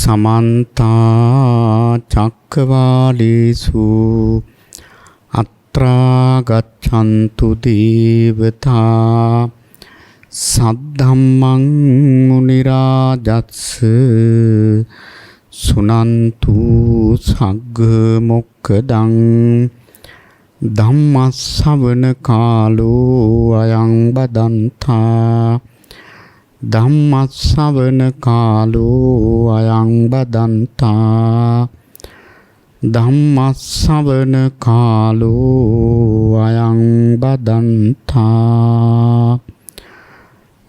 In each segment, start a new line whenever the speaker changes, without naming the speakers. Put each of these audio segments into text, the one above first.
समन्ता चक्रवालेषु अत्रा गच्छन्तु देवता सद्धम्मं मुनिराजस्य सुनन्तु सग्गमोक्खदं धम्मश्रवण कालो अयं बदन्ता धम्मश्रवण कालो अयं बदन्ता धम्मश्रवण कालो अयं बदन्ता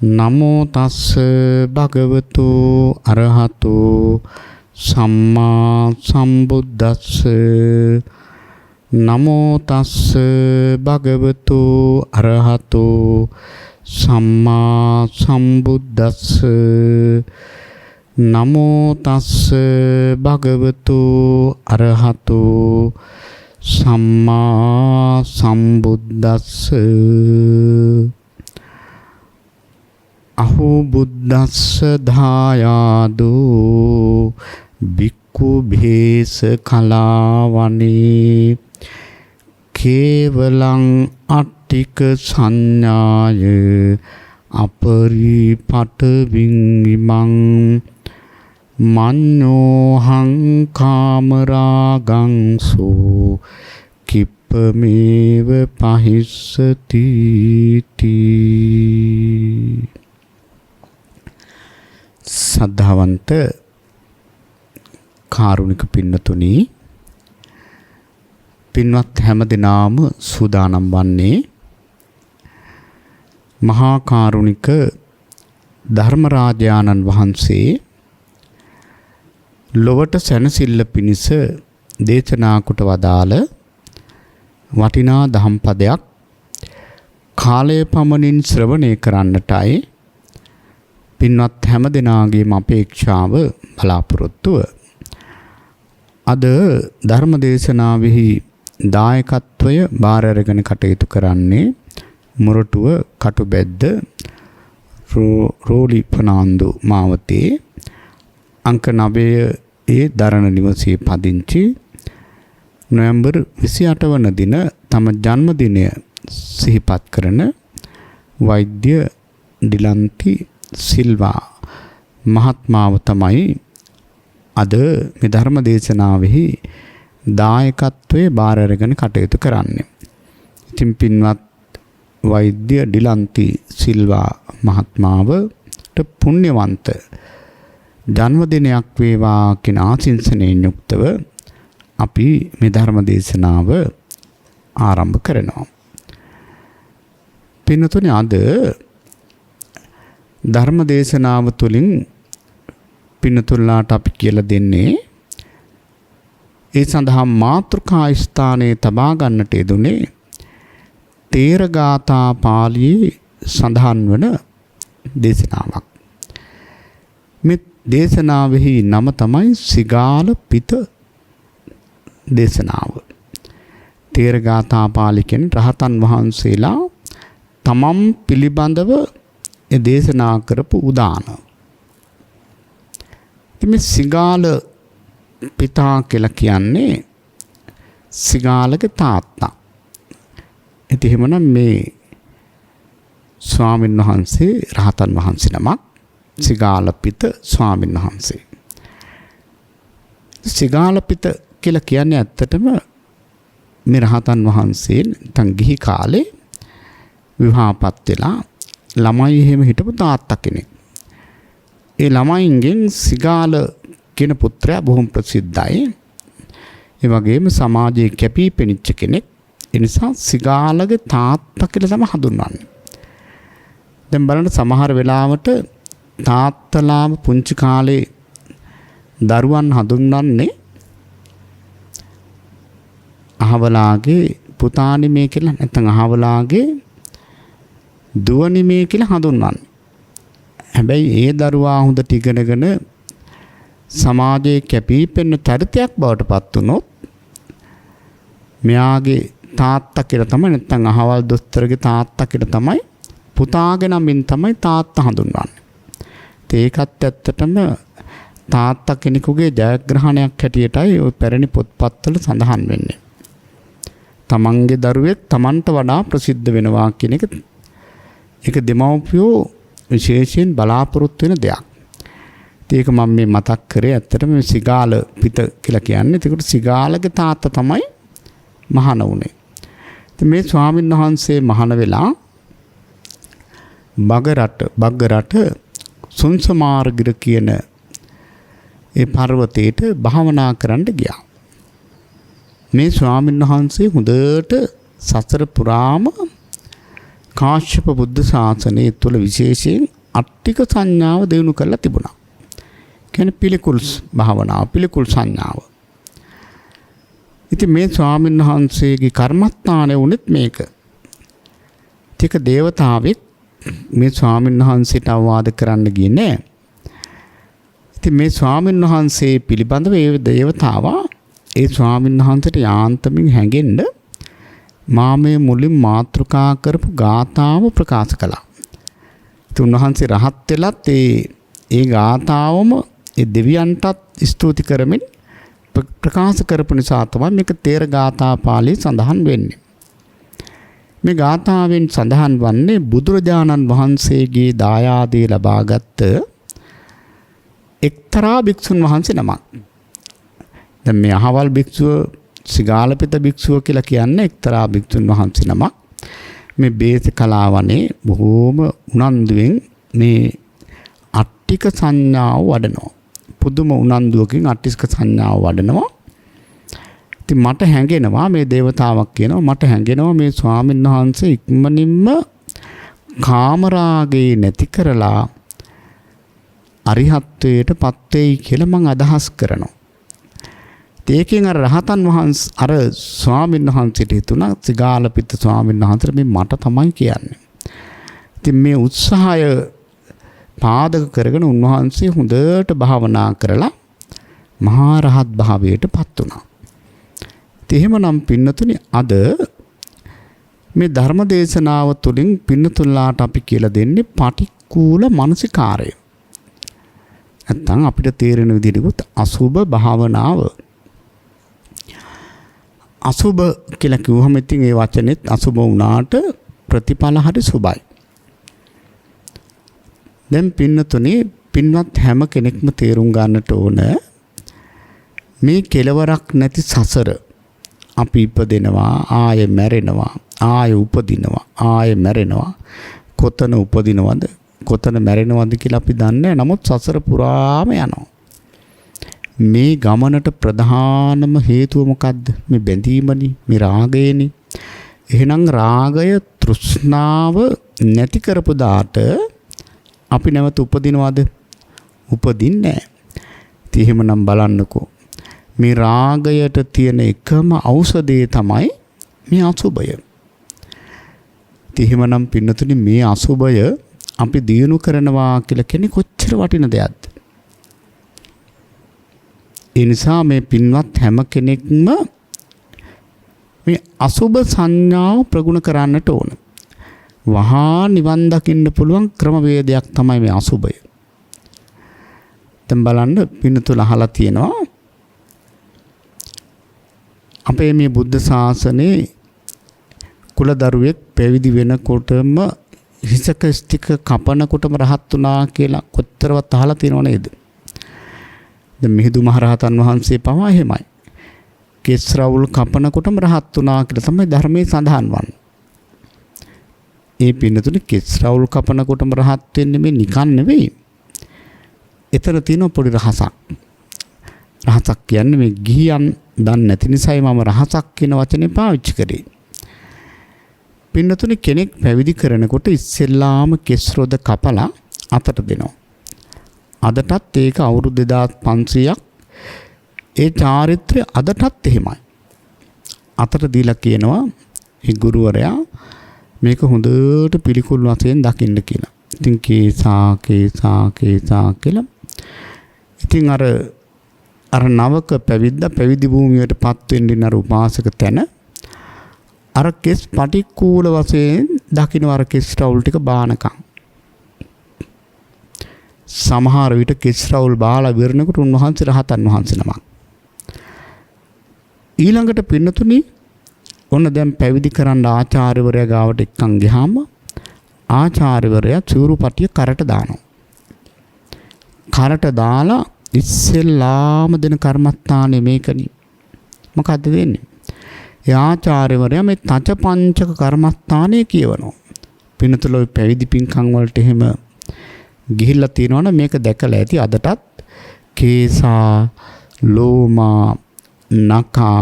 नमो तस्स भगवतो अरहतो सम्मा सम्बुद्धस्स नमो तस्स भगवतो अरहतो सम्मा सम्बुद्धस्स नमो तस्स भगवतो अरहतो सम्मा सम्बुद्धस्स अहो बुद्धस्स धायादो भिक्खु भेष कलावने केवलं अट्टिक संज्ञाय अपरिपटविंगिमं मन्योऽहं कामरागं सो किप्पमेव पहिष्यति සද්ධාවන්ත කාරුණික පින්නතුනි පින්වත් හැම දිනාම සූදානම් වන්නේ මහා කාරුණික ධර්මරාජානන් වහන්සේ ලොවට සැනසෙල්ල පිණිස දේශනා කොට වදාළ වටිනා දහම් පදයක් කාලය පමණින් ශ්‍රවණය කරන්නටයි පින්වත් හැම දෙනාගේම අපේක්ෂාව බලාපොරොත්තුව අද ධර්ම දේශනාවෙහි දායකත්වය බාර අරගෙන කටයුතු කරන්නේ මොරටුව කටුබැද්ද රෝලි පනාන්දු මාවතේ අංක 9 ඒ දරණ නිවසේ පදිංචි නොවැම්බර් 28 වන දින තම ජන්මදිනය සිහිපත් කරන වෛද්‍ය ඩිලන්ති සිල්වා මහත්මාව තමයි අද මේ ධර්ම දේශනාවෙහි දායකත්වයේ බාර අරගෙන කටයුතු කරන්නේ. ඉතින් පින්වත් වෛද්‍ය ඩිලන්ති සිල්වා මහත්මාවට පුණ්‍යවන්ත ජන්මදිනයක් වේවා කියන ආශිංසනයෙන් යුක්තව අපි මේ ධර්ම දේශනාව ආරම්භ කරනවා. පින්තුනි අද ධර්ම දේශනාව තුළින් පින්නතුල්ලාට අපි කියලා දෙන්නේ ඒ සඳහා මාතෘකා ස්ථානයේ තබා ගන්නට යෙදුනේ තේරගාථා පාළියේ සඳහන් වන දේශනාවක්. මේ දේශනාවෙහි නම තමයි සිගාල පිත දේශනාව. තේරගාථා පාළි කියන්නේ රහතන් වහන්සේලා තමන් පිළිබඳව දේශනා කරපු උදාන. මේ සිගාල පිතා කියලා කියන්නේ සිගාලගේ තාත්තා. ඉතින් එහෙමනම් මේ ස්වාමීන් වහන්සේ රහතන් වහන්සේ නමක් සිගාල පිත ස්වාමීන් වහන්සේ. සිගාල පිත කියලා කියන්නේ ඇත්තටම මේ රහතන් වහන්සේ තන් ගිහි කාලේ විවාහපත් වෙලා ළමයි එහෙම හිටපු තාත්තා කෙනෙක්. ඒ ළමයින්ගෙන් සිගාල කියන පුත්‍රයා බොහොම ප්‍රසිද්ධයි. ඒ වගේම සමාජයේ කැපී පෙනිච්ච කෙනෙක්. ඒ නිසා සිගාලගේ තාත්තා කියලා තමයි හඳුන්වන්නේ. දැන් බලන්න සමහර වෙලාවට තාත්තලාම පුංචි කාලේ දරුවන් හඳුන්වන්නේ අහවලාගේ පුතානි මේ කියලා නැත්නම් අහවලාගේ දුවනි මේ කියලා හඳුන්වන්නේ. හැබැයි ඒ දරුවා හොඳට ඉගෙනගෙන සමාජයේ කැපී පෙනෙන චරිතයක් බවට පත් වුණොත් මෙයාගේ තාත්තා කියලා තමයි නැත්නම් අහවල් දොස්තරගේ තාත්තා කියලා තමයි පුතාගේ නමින් තමයි තාත්තා හඳුන්වන්නේ. ඒකත් ඇත්තටම තාත්තා කෙනෙකුගේ ජයග්‍රහණයක් හැටියටයි ওই පැරණි පොත්පත්වල සඳහන් වෙන්නේ. තමන්ගේ දරුවෙක් තමන්ට වඩා ප්‍රසිද්ධ වෙනවා කියන එක ඒක දෙමව්පියෝ විශේෂයෙන් බලාපොරොත්තු වෙන දෙයක්. ඒක මම මේ මතක් කරේ ඇත්තටම මේ සිගාල පිට කියලා කියන්නේ. ඒකට සිගාලගේ තාත්තා තමයි මහාන වුණේ. ඉතින් මේ ස්වාමීන් වහන්සේ මහාන වෙලා බගරට සුන්සමාර්ගිර කියන ඒ පර්වතයට භාවනා කරන්න ගියා. මේ ස්වාමීන් වහන්සේ හොඳට සසර පුරාම කාශ්‍යප බුද්ධ ශාසනය තුළ විශේෂයෙන් අට්ටික සංඥාව දිනු කරලා තිබුණා. කියන්නේ පිළිකුල් භාවනාව, පිළිකුල් සංඥාව. ඉතින් මේ ස්වාමීන් වහන්සේගේ කර්මස්ථානය වුණත් මේක. ටික දේවතාවෙක් මේ ස්වාමීන් වහන්සේට අවවාද කරන්න ගියේ නෑ. ඉතින් මේ ස්වාමීන් වහන්සේ පිළිබඳව ඒ දේවතාවා ඒ ස්වාමීන් වහන්සේට යාන්තමින් හැඟෙන්න මා මේ මුලින් මාතෘකා කරපු ගාථාව ප්‍රකාශ කළා. ඉතින් උන්වහන්සේ රහත් වෙලත් ඒ ගාථාවම ඒ දෙවියන්ටත් ස්තුති කරමින් ප්‍රකාශ කරපු නිසා තමයි මේක තේර ගාථා පාළියේ සඳහන් වෙන්නේ. මේ ගාථාවෙන් සඳහන් වන්නේ බුදුරජාණන් වහන්සේගේ දායාදේ ලබාගත් එක්තරා භික්ෂුන් වහන්සේ නමක්. දැන් මේ අහවල් භික්ෂුව සිගාලපිත භික්ෂුව කියලා කියන්නේ එක්තරා භික්ෂුන් වහන්සේ නමක්. මේ බේස කලාවනේ බොහෝම උනන්දුවෙන් මේ අට්ටික සංඥාව වඩනවා. පුදුම උනන්දුවකින් අට්ටික සංඥාව වඩනවා. ඉතින් මට හැඟෙනවා මේ දේවතාවක් කියනවා මට හැඟෙනවා මේ ස්වාමීන් වහන්සේ ඉක්මනින්ම කාමරාගේ නැති කරලා අරිහත්ත්වයට පත් වෙයි කියලා මම අදහස් කරනවා. ඒකෙන් අර රහතන් වහන්සේ අර ස්වාමීන් වහන්සේට හිතුණා සිගාලපිත ස්වාමීන් වහන්සේට මේ මට තමයි කියන්නේ. ඉතින් මේ උත්සාහය පාදක කරගෙන උන්වහන්සේ හොඳට භාවනා කරලා මහා රහත් භාවයට පත් වුණා. එහෙමනම් පින්නතුනි අද මේ ධර්ම දේශනාව තුළින් පින්නතුල්ලාට අපි කියලා දෙන්නේ පටික්කුල මානසිකාරය. නැත්තම් අපිට තේරෙන විදිහට අසුබ භාවනාව. අසුබ කියලා කිව්වම ඉතින් ඒ වචනේත් අසුබ වුණාට ප්‍රතිඵල හරි සුබයි. දැන් පින්නතුනි පින්වත් හැම කෙනෙක්ම තේරුම් ගන්නට ඕන මේ කෙලවරක් නැති සසර අපි ඉපදෙනවා ආයෙ මැරෙනවා ආයෙ උපදිනවා ආයෙ මැරෙනවා කොතන උපදිනවද කොතන මැරෙනවද කියලා අපි දන්නේ නැහැ. නමුත් සසර පුරාම යනවා. මේ ගමනට ප්‍රධානම හේතුව මොකද්ද? මේ බැඳීමනේ, මේ රාගයනේ. එහෙනම් රාගය තෘෂ්ණාව නැති කරපු දාට අපි නැවත උපදිනවද? උපදින්නේ නැහැ. ඉතින් එහෙමනම් බලන්නකෝ. මේ රාගයට තියෙන එකම ඖෂධය තමයි මේ අසුබය. එහෙමනම් පින්නතුනි මේ අසුබය අපි දිනු කරනවා කියලා කියන්නේ කොච්චර වටින දෙයක්ද? ඒ නිසා මේ පින්වත් හැම කෙනෙක්ම මේ අසුබ සංඥාව ප්‍රගුණ කරන්නට ඕන. වහා නිවන් දකින්න පුළුවන් ක්‍රමවේදයක් තමයි මේ අසුබය. දැන් බලන්න පින්නතුල අහලා තියෙනවා අපේ මේ බුද්ධ ශාසනයේ කුලදරුවෙක් පැවිදි වෙනකොටම හිසක ස්ටික කපනකොටම රහත් වුණා කියලා කොතරවත් අහලා තියෙනව නේද? දැන් මිහිඳු මහරහතන් වහන්සේ පවා එහෙමයි. කෙස් රවුල් කපනකොටම රහත් වුණා කියලා තමයි ධර්මයේ සඳහන් වන්නේ. ඒ පින්නතුනේ කෙස් රවුල් කපනකොටම රහත් වෙන්නේ මේ නිකන් නෙවෙයි. එතන තියෙන පොඩි රහසක්. රහසක් කියන්නේ මේ ගිහියන් දන්නේ නැති නිසායි මම රහසක් කියන වචනේ පාවිච්චි කරේ. පින්නතුනේ කෙනෙක් පැවිදි කරනකොට ඉස්සෙල්ලාම කෙස් රොද කපලා අතට දෙනවා. අදටත් ඒක අවුරුදු 2500ක් ඒ චාරිත්‍රය අදටත් එහෙමයි. අතට දීලා කියනවා ඒ ගුරුවරයා මේක හොඳට පිළිකුල් වශයෙන් දකින්න කියලා. ඉතින් කේසා කියලා. ඉතින් අර නවක පැවිදි භූමියටපත් වෙන්න අර උපාසක තැන අර කෙස් පටික්කුල වශයෙන් දකින්න අර කෙස් රවුල් ටික බානකම්. සමහර විට කෙස් රවුල් බාලා විරණකට උන්වහන්සේ රහතන් වහන්සේ නමක්. ඊළඟට පින්නතුනි ඔන්න දැන් පැවිදි කරන්න ආචාර්යවරයා ගාවට එක්කන් ගියාම ආචාර්යවරයා චූරුපටිය කරට දානවා. කරට දාලා ඉස්සෙල්ලාම දෙන කර්මස්ථානේ මේකනේ. මොකද්ද වෙන්නේ? ඒ ආචාර්යවරයා මේ තච පංචක කර්මස්ථානේ කියවනවා. පින්නතුල ඔය පැවිදි පින්කම් වලට එහෙම ගිහිල්ලා තියෙනවනේ මේක දැකලා ඇති අදටත් කේසා ලෝමා නකා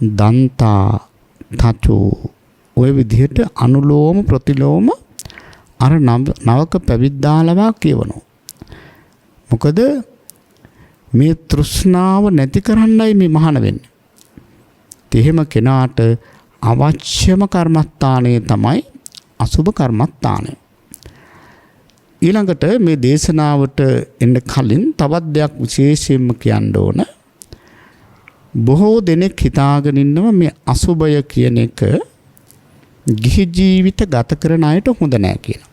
දන්තා තචෝ ඔය විදිහට අනුලෝම ප්‍රතිලෝම අර නවක පැවිද්දාලවා කියවනවා. මොකද මේ තෘෂ්ණාව නැති කරන්නයි මේ මහාන වෙන්නේ. එහෙම කෙනාට අවශ්‍යම කර්මස්ථානය තමයි අසුබ කර්මස්ථානය. ඊළඟට මේ දේශනාවට එන්න කලින් තවත් දෙයක් විශේෂයෙන්ම කියන්න ඕන. බොහෝ දෙනෙක් හිතාගෙන ඉන්නවා මේ අසුබය කියන එක ගිහි ජීවිත ගත කරන අයට හොඳ නෑ කියලා.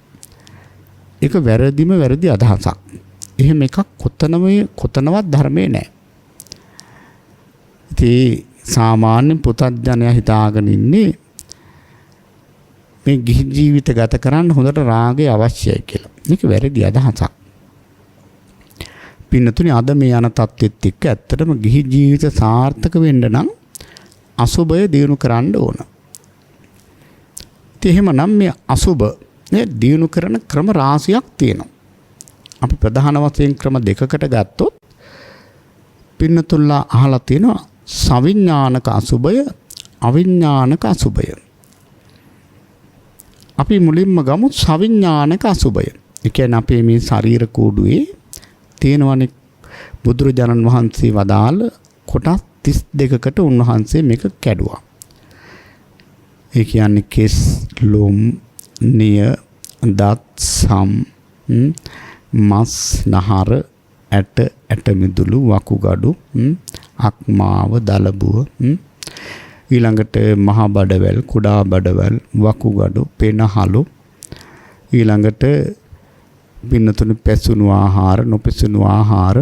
ඒක වැරදිම වැරදි අදහසක්. එහෙම එකක් කොතනවත් ධර්මයේ නෑ. ඉතින් සාමාන්‍ය පුතත්ජනයා හිතාගෙන ඉන්නේ මේ ගිහි ජීවිත ගත කරන්න හොඳට රාගය අවශ්‍යයි කියලා. මේක වැරදි අදහසක්. පින්නතුනි අද මේ යන තත්ත්වෙත් එක්ක ඇත්තටම ගිහි ජීවිත සාර්ථක වෙන්න නම් අසුබය දිනු කරන්න ඕන. ඉතින් එහෙමනම් මේ අසුබ නේ දිනු කරන ක්‍රම රාශියක් තියෙනවා. අපි ප්‍රධාන වශයෙන් ක්‍රම දෙකකට ගත්තොත් පින්නතුල්ලා අහලා තියෙනවා සවිඥානික අසුබය අවිඥානික අසුබය. අපි මුලින්ම ගමු සවිඥානික අසුබය. ඒ කියන්නේ අපේ මේ ශරීර කූඩුවේ තියෙනවනේ බුදුරජාණන් වහන්සේ වදාළ කොටස් 32කට උන්වහන්සේ මේක කැඩුවා. ඒ කියන්නේ කෙස්, ලොම්, නිය, දත්, සම්, මස්, නහර, ඇට මිදුළු, වකුගඩු, අක්මාව, දලබුව, ඊළඟට මහා බඩවැල්, කුඩා බඩවැල්, වකුගඩු, පෙනහළු, ඊළඟට පින්නතුනි පැසුණු ආහාර, නොපැසුණු ආහාර,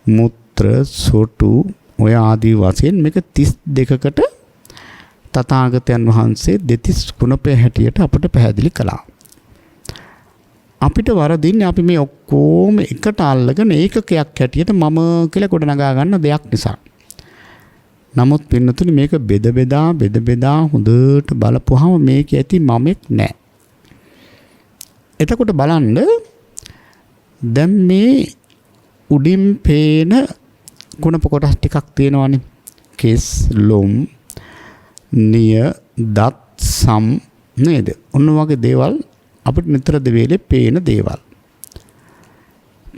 මුත්‍ර, සොටු ඔය ආදී වශයෙන් මේක 32කට තථාගතයන් වහන්සේ දෙතිස් ගුණපේ හැටියට අපට පැහැදිලි කළා. අපිට වරදින්නේ අපි මේ ඔක්කොම එකට අල්ලගෙන ඒකකයක් හැටියට මම කියලා ගොඩනගා ගන්න දෙයක් නිසා. නමුත් පින්නතුනි මේක බෙද බෙදා හොඳට බලපුවාම මේක ඇති මමෙක් නෑ. එතකොට බලන්න දැන් මේ උඩින් පේන කුණප කොටස් ටිකක් තියෙනවානේ. කෙස්, ලොම්, නිය, දත්, සම් නේද? ඔන්න වගේ දේවල් අපිට නිතර දෙවේලේ පේන දේවල්.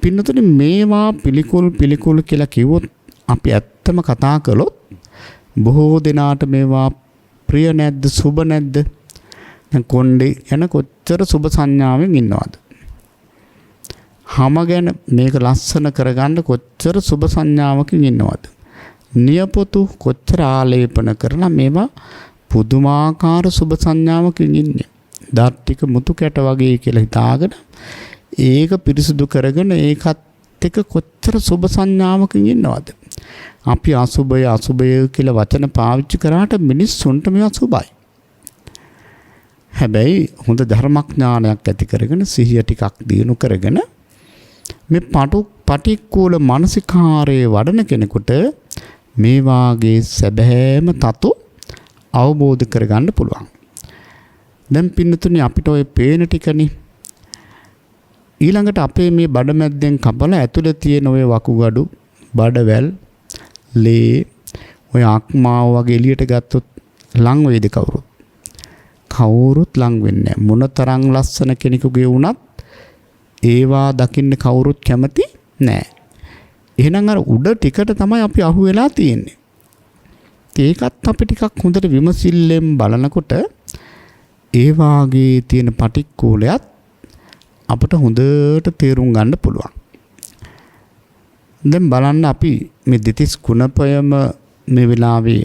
පින්නතුනි මේවා පිළිකුල් කියලා කිව්වොත් අපි ඇත්තම කතා කළොත් බොහෝ දෙනාට මේවා ප්‍රිය නැද්ද, සුබ නැද්ද? දැන් කොණ්ඩේ යන කොච්චර සුබ සංඥාවෙන් ඉන්නවද? හැම ගැන මේක ලස්සන කරගන්න කොච්චර සුබ සංඥාවකින් ඉන්නවද? නියපොතු කොච්චර ආලේපන කරලා මේවා පුදුමාකාර සුබ සංඥාවකින් ඉන්නේ. දත් ටික මුතු කැට වගේ කියලා හිතාගෙන ඒක පිරිසුදු කරගෙන ඒකත් එක්ක කොච්චර සුබ සංඥාවකින් ඉන්නවද? අපි අසුබය කියලා වචන පාවිච්චි කරාට මිනිස්සුන්ට මේවා සුබයි. හැබැයි හොඳ ධර්මඥානයක් ඇති කරගෙන සිහිය ටිකක් දිනු කරගෙන මේ පටික්කුල මානසිකාරයේ වඩන කෙනෙකුට මේ වාගේ සැබෑම තතු අවබෝධ කරගන්න පුළුවන්. දැන් පින්නතුනි අපිට ඔය පේන ටිකනේ ඊළඟට අපේ මේ බඩමැද්දෙන් කපලා ඇතුලේ තියෙන ඔය වකුගඩු, බඩවැල්, ලේ, ඔය අක්මාව වගේ එළියට ගත්තොත් ලං වේද කවුරුත්? කවුරුත් ලං වෙන්නේ නැහැ. මොනතරම් ලස්සන කෙනෙකුගේ වුණත් ඒවා දකින්න කවුරුත් කැමති නැහැ. එහෙනම් අර උඩ ටිකට තමයි අපි අහු වෙලා තියෙන්නේ. ඒකත් අපි ටිකක් හොඳට විමසිල්ලෙන් බලනකොට ඒ වාගේ තියෙන පටික්කුලයක් අපට හොඳට තේරුම් ගන්න පුළුවන්. දැන් බලන්න අපි මේ දෙතිස් ගුණපයම මේ වෙලාවේ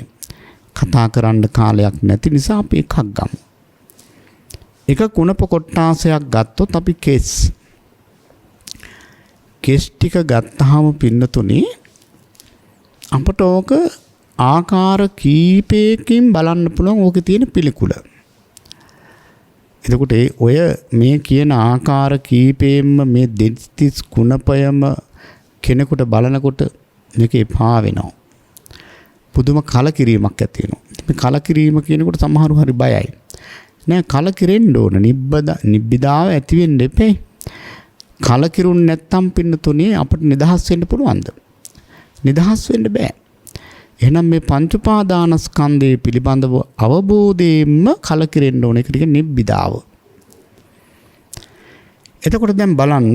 කතා කරන්න කාලයක් නැති නිසා අපි එකක් ගමු. එක කුණප කොට්ටාසයක් ගත්තොත් අපි කෙස් කෙස් ටික ගත්තාම පින්නතුනේ අපට ඕක ආකාර කීපයකින් බලන්න පුළුවන් ඕකේ තියෙන පිළිකුල. එතකොට ඔය මේ කියන ආකාර කීපයෙන්ම මේ දෙතිස් කුණපයම කෙනෙකුට බලනකොට මේක එපා වෙනවා. පුදුම කලකිරීමක් ඇති වෙනවා. මේ කලකිරීම කියනකොට සමහරු හරි බයයි. නෑ කලකිරෙන්න ඕන. නිබ්බිදාව ඇති වෙන්න එපේ. කලකිරුන් නැත්තම් පින්නතුනේ අපිට නිදහස් වෙන්න පුළුවන්ද? නිදහස් වෙන්න බෑ. එහෙනම් මේ පංච උපාදානස්කන්ධය පිළිබඳව අවබෝධයෙන්ම කලකිරෙන්න ඕන. ඒක ටික නිබ්බිදාව. එතකොට දැන් බලන්න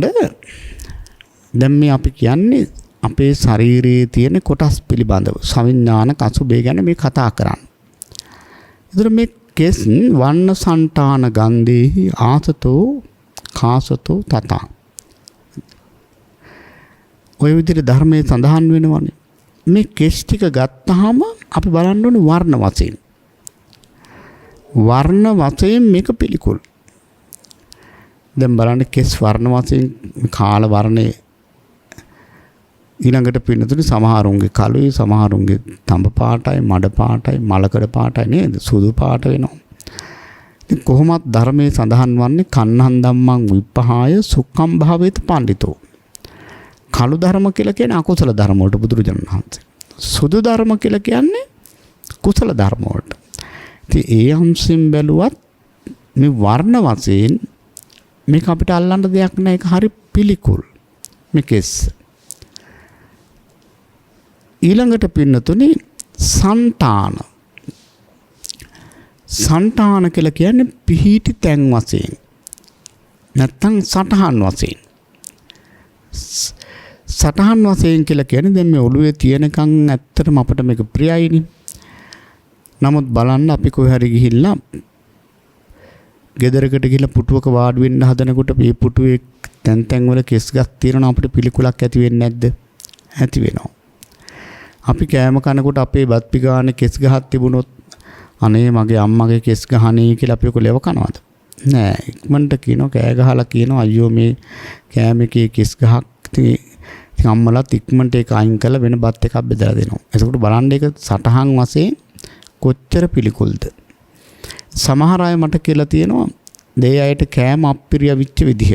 දැන් මේ අපි කියන්නේ අපේ ශරීරයේ තියෙන කොටස් පිළිබඳව සවිඥානික අසුභය ගැන මේ කතා කරන්නේ. ඒතර මේ කෙස් වර්ණ සංඨාන ගන්ධේහි ආසතෝ කාසතෝ තත. ඔය විදිහට ධර්මයේ සඳහන් වෙනවනේ. මේ කෙස් ටික ගත්තාම අපි බලන්න ඕනේ වර්ණ වශයෙන්. වර්ණ වශයෙන් මේක පිළිකුල්. දැන් බලන්න කෙස් වර්ණ වශයෙන් කාල වර්ණේ ඊළඟට පින්නතුනේ සමහරුන්ගේ කළුයි සමහරුන්ගේ තඹ පාටයි මඩ පාටයි මලකඩ පාටයි නේද සුදු පාට වෙනවා. ඉතින් කොහොමත් ධර්මයේ සඳහන් වන්නේ කන්නහන් ධම්මං විප්පහාය සුඛම් භාවේත පඬිතෝ. කළු ධර්ම කියලා කියන්නේ අකුසල ධර්ම වලට බුදුරජාණන් වහන්සේ. සුදු ධර්ම කියලා කියන්නේ කුසල ධර්ම වලට. ඉතින් ඒ අංශයෙන් බැලුවත් මේ වර්ණ වශයෙන් මේක අපිට අල්ලන්න දෙයක් නැහැ. ඒක හරි පිළිකුල්. මේකෙස් ඊළඟට පින්නතුනේ සංඨාන කියලා කියන්නේ පිහිටි තැන් වශයෙන් නැත්තම් සටහන් වශයෙන්. සටහන් වශයෙන් කියලා කියන්නේ දැන් මේ ඔළුවේ තියෙනකන් ඇත්තටම අපිට මේක ප්‍රියයිනේ. නමුත් බලන්න අපි කොහේ හරි ගිහිල්ලා ගෙදරකට ගිහිල්ලා පුටුවක වාඩි වෙන්න හදනකොට මේ පුටුවේ තැන් වල කෙස් ගස් තියෙනවා අපිට පිළිකුලක් ඇති වෙන්නේ නැද්ද? ඇති වෙනවා. අපි කෑම කනකොට අපේ බත් පිගානේ කෙස් ගහක් තිබුණොත් අනේ මගේ අම්මගේ කෙස් ගහනේ කියලා අපි ඔක ලෙව කනවද? නෑ. ඉක්මනට කියනවා කෑ ගහලා කියනවා අයියෝ මේ කෑමකේ කෙස් ගහක් ඉතින් අම්මලාත් ඉක්මනට ඒක අයින් කරලා වෙන බත් එකක් බෙදලා දෙනවා. එතකොට බලන්න ඒක සටහන් වශයෙන් කොච්චර පිළිකුල්ද. සමහර අය මට කියලා තියෙනවා දෙය අයට කෑම අප්පිරිය විච්ච විදිහ.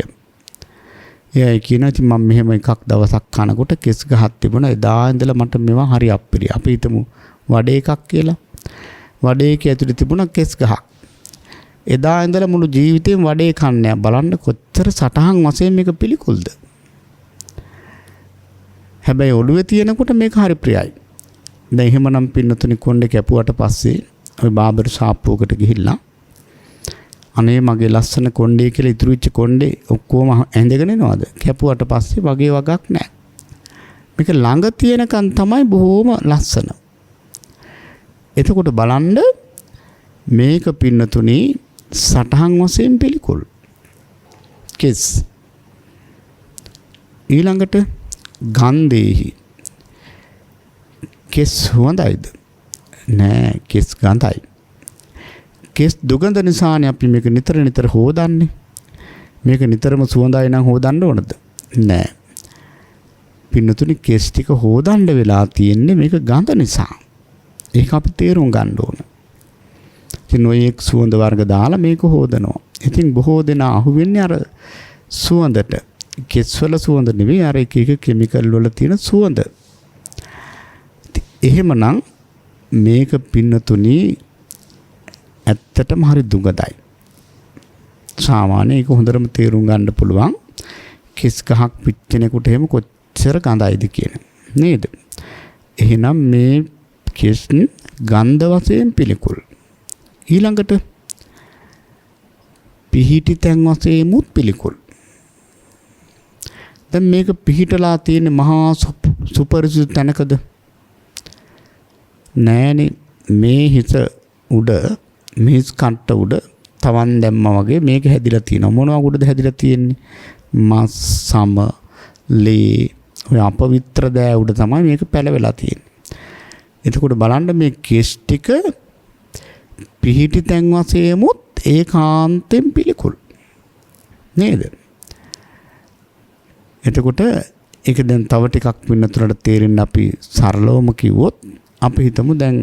එයා කියනවා ඉතින් මම මෙහෙම එකක් දවසක් කනකොට කෙස් ගහක් තිබුණා. එදා ඉඳලා මට මේවා හරි අප්පිරිය. අපි හිතමු වඩේ එකක් කියලා. වඩේ එක ඇතුලේ තිබුණා කෙස් ගහක්. එදා ඉඳලා මුළු ජීවිතේම වඩේ කන්නේ. බලන්න කොච්චර සටහන් වශයෙන් මේක පිළිකුල්ද. හැබැයි ඔළුවේ තියෙනකොට මේක හරි ප්‍රියයි. දැන් එහෙමනම් පින්නතුනි කොණ්ඩේ කැපුවට පස්සේ ওই බාබර් ෂාප්පුවකට ගිහිල්ලා අනේ මගේ ලස්සන කොණ්ඩේ කියලා ඉතුරු වෙච්ච කොණ්ඩේ ඔක්කොම ඇඳගෙන එනවාද? කැපුවට පස්සේ වගේ වගක් නැහැ. මේක ළඟ තියෙනකන් තමයි බොහොම ලස්සන. එතකොට බලන්න මේක පින්නතුනි සටහන් වශයෙන් පිළිකුල්. කෙස් ඊළඟට ගන්ධේහි කෙස් හොඳයිද? නෑ කෙස් ගඳයි. කෙස් දුගඳ නිසානේ අපි මේක නිතර හොදන්නේ. මේක නිතරම සුවඳයි නම් හොදන්න ඕනද? නෑ. පින්නතුනි කෙස් ටික හොදන්න වෙලා තියෙන්නේ මේක ගඳ නිසා. ඒක අපි තේරුම් ගන්න ඕන. ඉතින් ඔය එක් සුවඳ වර්ග දාලා මේක හොදනවා. ඉතින් බොහෝ දෙනා අහුවෙන්නේ අර සුවඳට. කෙස් වල සුවඳ නෙවෙයි අර එක කිමිකල් වල තියෙන සුවඳ. එහෙමනම් මේක පින්නතුනි ඇත්තටම හරි දුගඳයි. සාමාන්‍ය ඒක හොඳටම තේරුම් ගන්න පුළුවන්. කෙස් ගහක් පිච්චෙනකොට එහෙම කොච්චර ගඳයිද කියන නේද? එහෙනම් මේ කෙස් ගන්ධ වශයෙන් පිළිකුල්. ඊළඟට පිහිටි තැන් වශයෙන් මුත් පිළිකුල්. දැන් මේක පිහිටලා තියෙන මහා සුපරිසුදු තැනකද? නෑනේ. මේ හිත උඩ මිස් කට්ට උඩ තවන් දැම්මා වගේ මේක හැදිලා තියෙනවා. මොනවා උඩද හැදිලා තියෙන්නේ? මස් සම ලේ ඔය අපවිත්‍ර දෑ උඩ තමයි මේක පැලවෙලා තියෙන්නේ. එතකොට බලන්න මේ කෙස් ටික පිහිටි තැන් වශයෙන්මුත් ඒකාන්තයෙන් පිළිකුල් නේද? එතකොට ඒක දැන් තව ටිකක් පින්නතුලට තේරෙන්න අපි සරලවම කිව්වොත් අපි හිතමු දැන්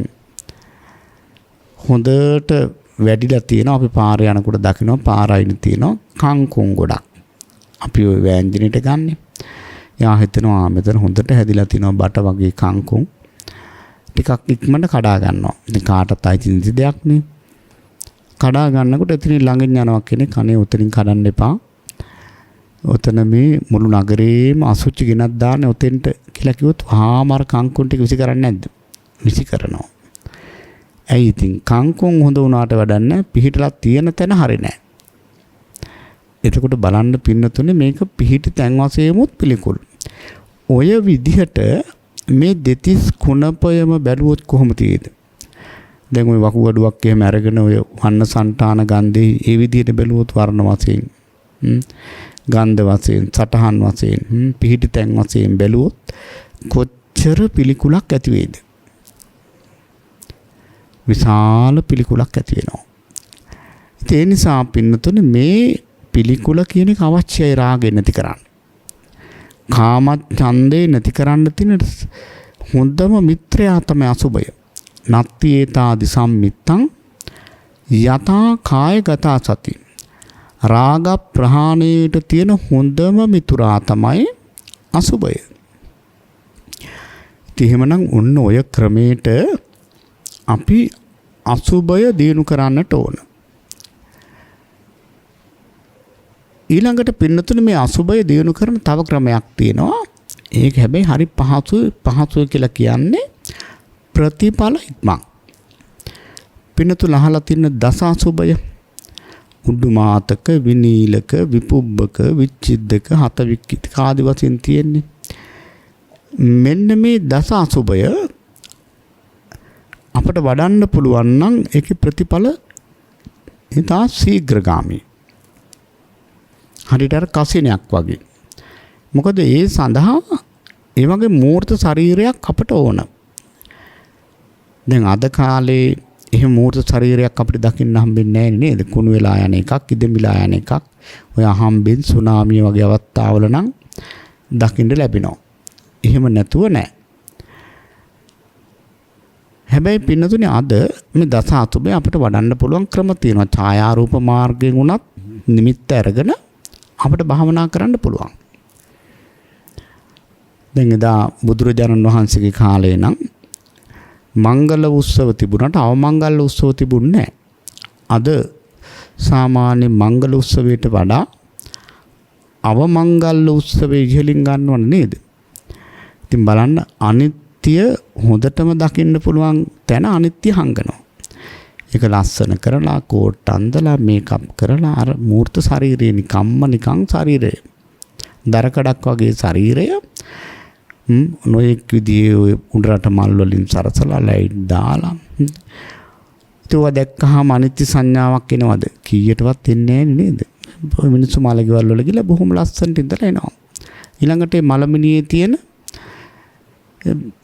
හොඳට වැඩිලා තියෙනවා අපි පාරේ යනකොට දකිනවා පාරයින් තියෙනවා කංකුම් ගොඩක්. අපි ওই වෑංජනෙට ගන්නෙ. යා හිතනවා මෙතන හොඳට හැදිලා තිනවා බට වගේ කංකුම්. ටිකක් ඉක්මනට කඩා ගන්නවා. ඉතින් කාටත් අයිති නැති දෙයක් නේ. කඩා ගන්නකොට එතන ළඟින් යනවා කෙනෙක් අනේ උතනින් කඩන්න එපා. ඔතන මේ මුළු නගරේම අසුචි ගෙනත් දාන්න ඔතෙන්ට කියලා කිව්වොත් ආමාර කංකුම් ටික විසි කරන්නේ නැද්ද? විසි කරනවා. ඇයි ඉතින් කංකුම් හොඳ වුණාට වැඩක් නැහැ. පිහිටලා තියෙන තැන හරිනේ. එතකොට බලන්න පින්නතුනේ මේක පිහිටි තැන් වශයෙන්මුත් පිළිකුල්. ඔය විදිහට මේ දෙතිස් කුණපයම බැලුවොත් කොහොම තියෙද? දැන් ওই වකුගඩුවක් එහෙම අරගෙන ඔය වන්න సంతාන ගන්ධේ ඒ විදිහට බැලුවොත් වර්ණ වශයෙන් ගන්ධ වශයෙන් සටහන් වශයෙන් පිහිටි තැන් වශයෙන් බැලුවොත් කොච්චර පිළිකුලක් ඇති වේද? විශාල පිළිකුලක් ඇති වෙනවා. ඒ නිසා පින්නතුනේ මේ පිළිකුල කියන එක අවශ්‍යයි රාගය නැති කරන්න. කාම ඡන්දේ නැති කරන්න තියෙන හොඳම මිත්‍රයා තමයි අසුබය. නත්ති ඒතාදි සම්මිත්තං යතා කායගත සති. රාග ප්‍රහාණයට තියෙන හොඳම මිතුරා තමයි අසුබය. එහෙමනම් ඔන්න ඔය ක්‍රමයට අපි අසුබය දිනු කරන්නට ඕන. ඊළඟට පින්නතුනේ මේ අසුබය දිනු කරන තව ක්‍රමයක් තියෙනවා. ඒක හැබැයි හරි පහසුයි කියලා කියන්නේ ප්‍රතිඵල ඉක්මන්. පින්නතුල අහලා තියෙන දස අසුබය උඩුමාතක විනීලක විපුබ්බක විච්ඡිද්දක හත වික්කිත ආදි වශයෙන් තියෙන්නේ. මෙන්න මේ දස අසුබය අපට වඩන්න පුළුවන් නම් ඒකේ ප්‍රතිඵල ඉතා ශීඝ්‍රගාමී. හරියට කසිනයක් වගේ. මොකද ඒ සඳහා ඒ වගේ මූර්ත ශරීරයක් අපට ඕන. දැන් අද කාලේ එහෙම මූර්ත ශරීරයක් අපිට දකින්න හම්බෙන්නේ නැහැ නේද? කුණු වෙලා යන එකක්, ඉදමිලා යන එකක්. ඔය අහම්බෙන් සුනාමිය වගේ අවස්ථාවල නම් දකින්න ලැබෙනවා. එහෙම නැතුව නැහැ. හැබැයි පින්නතුනේ අද මේ දස අසුබය අපිට වඩන්න පුළුවන් ක්‍රම තියෙනවා. ඡායාරූප මාර්ගයෙන් උනත් නිමිත්ත අරගෙන අපිට භාවනා කරන්න පුළුවන්. දැන් එදා බුදුරජාණන් වහන්සේගේ කාලේ නම් මංගල උත්සව තිබුණාට අවමංගල උත්සව තිබුණේ නැහැ. අද සාමාන්‍ය මංගල උත්සවයට වඩා අවමංගල උත්සවයේ ඉහළින් ගන්නවනේ නේද? ඉතින් බලන්න අනිත්‍ය හොඳටම දකින්න පුළුවන් තැන අනිත්‍ය හංගනවා. ඒක ලස්සන කරලා කෝට් අන්දලා මේකප් කරලා අර මූර්ත ශරීරේ නිකන් ශරීරය. දරකඩක් වගේ ශරීරය නොයෙක් විදිහේ ඔය උඩරට මල් වලින් සරසලා ලයිට් දාලා ඒක දැක්කහම අනිත්‍ය සංඥාවක් එනවද? කීයටවත් එන්නේ නැහැ නේද? ඔය මිනිස්සු මලගෙවල් වල ගිහලා බොහොම ලස්සනට ඉඳලා එනවා. ඊළඟට මලමිනියේ තියෙන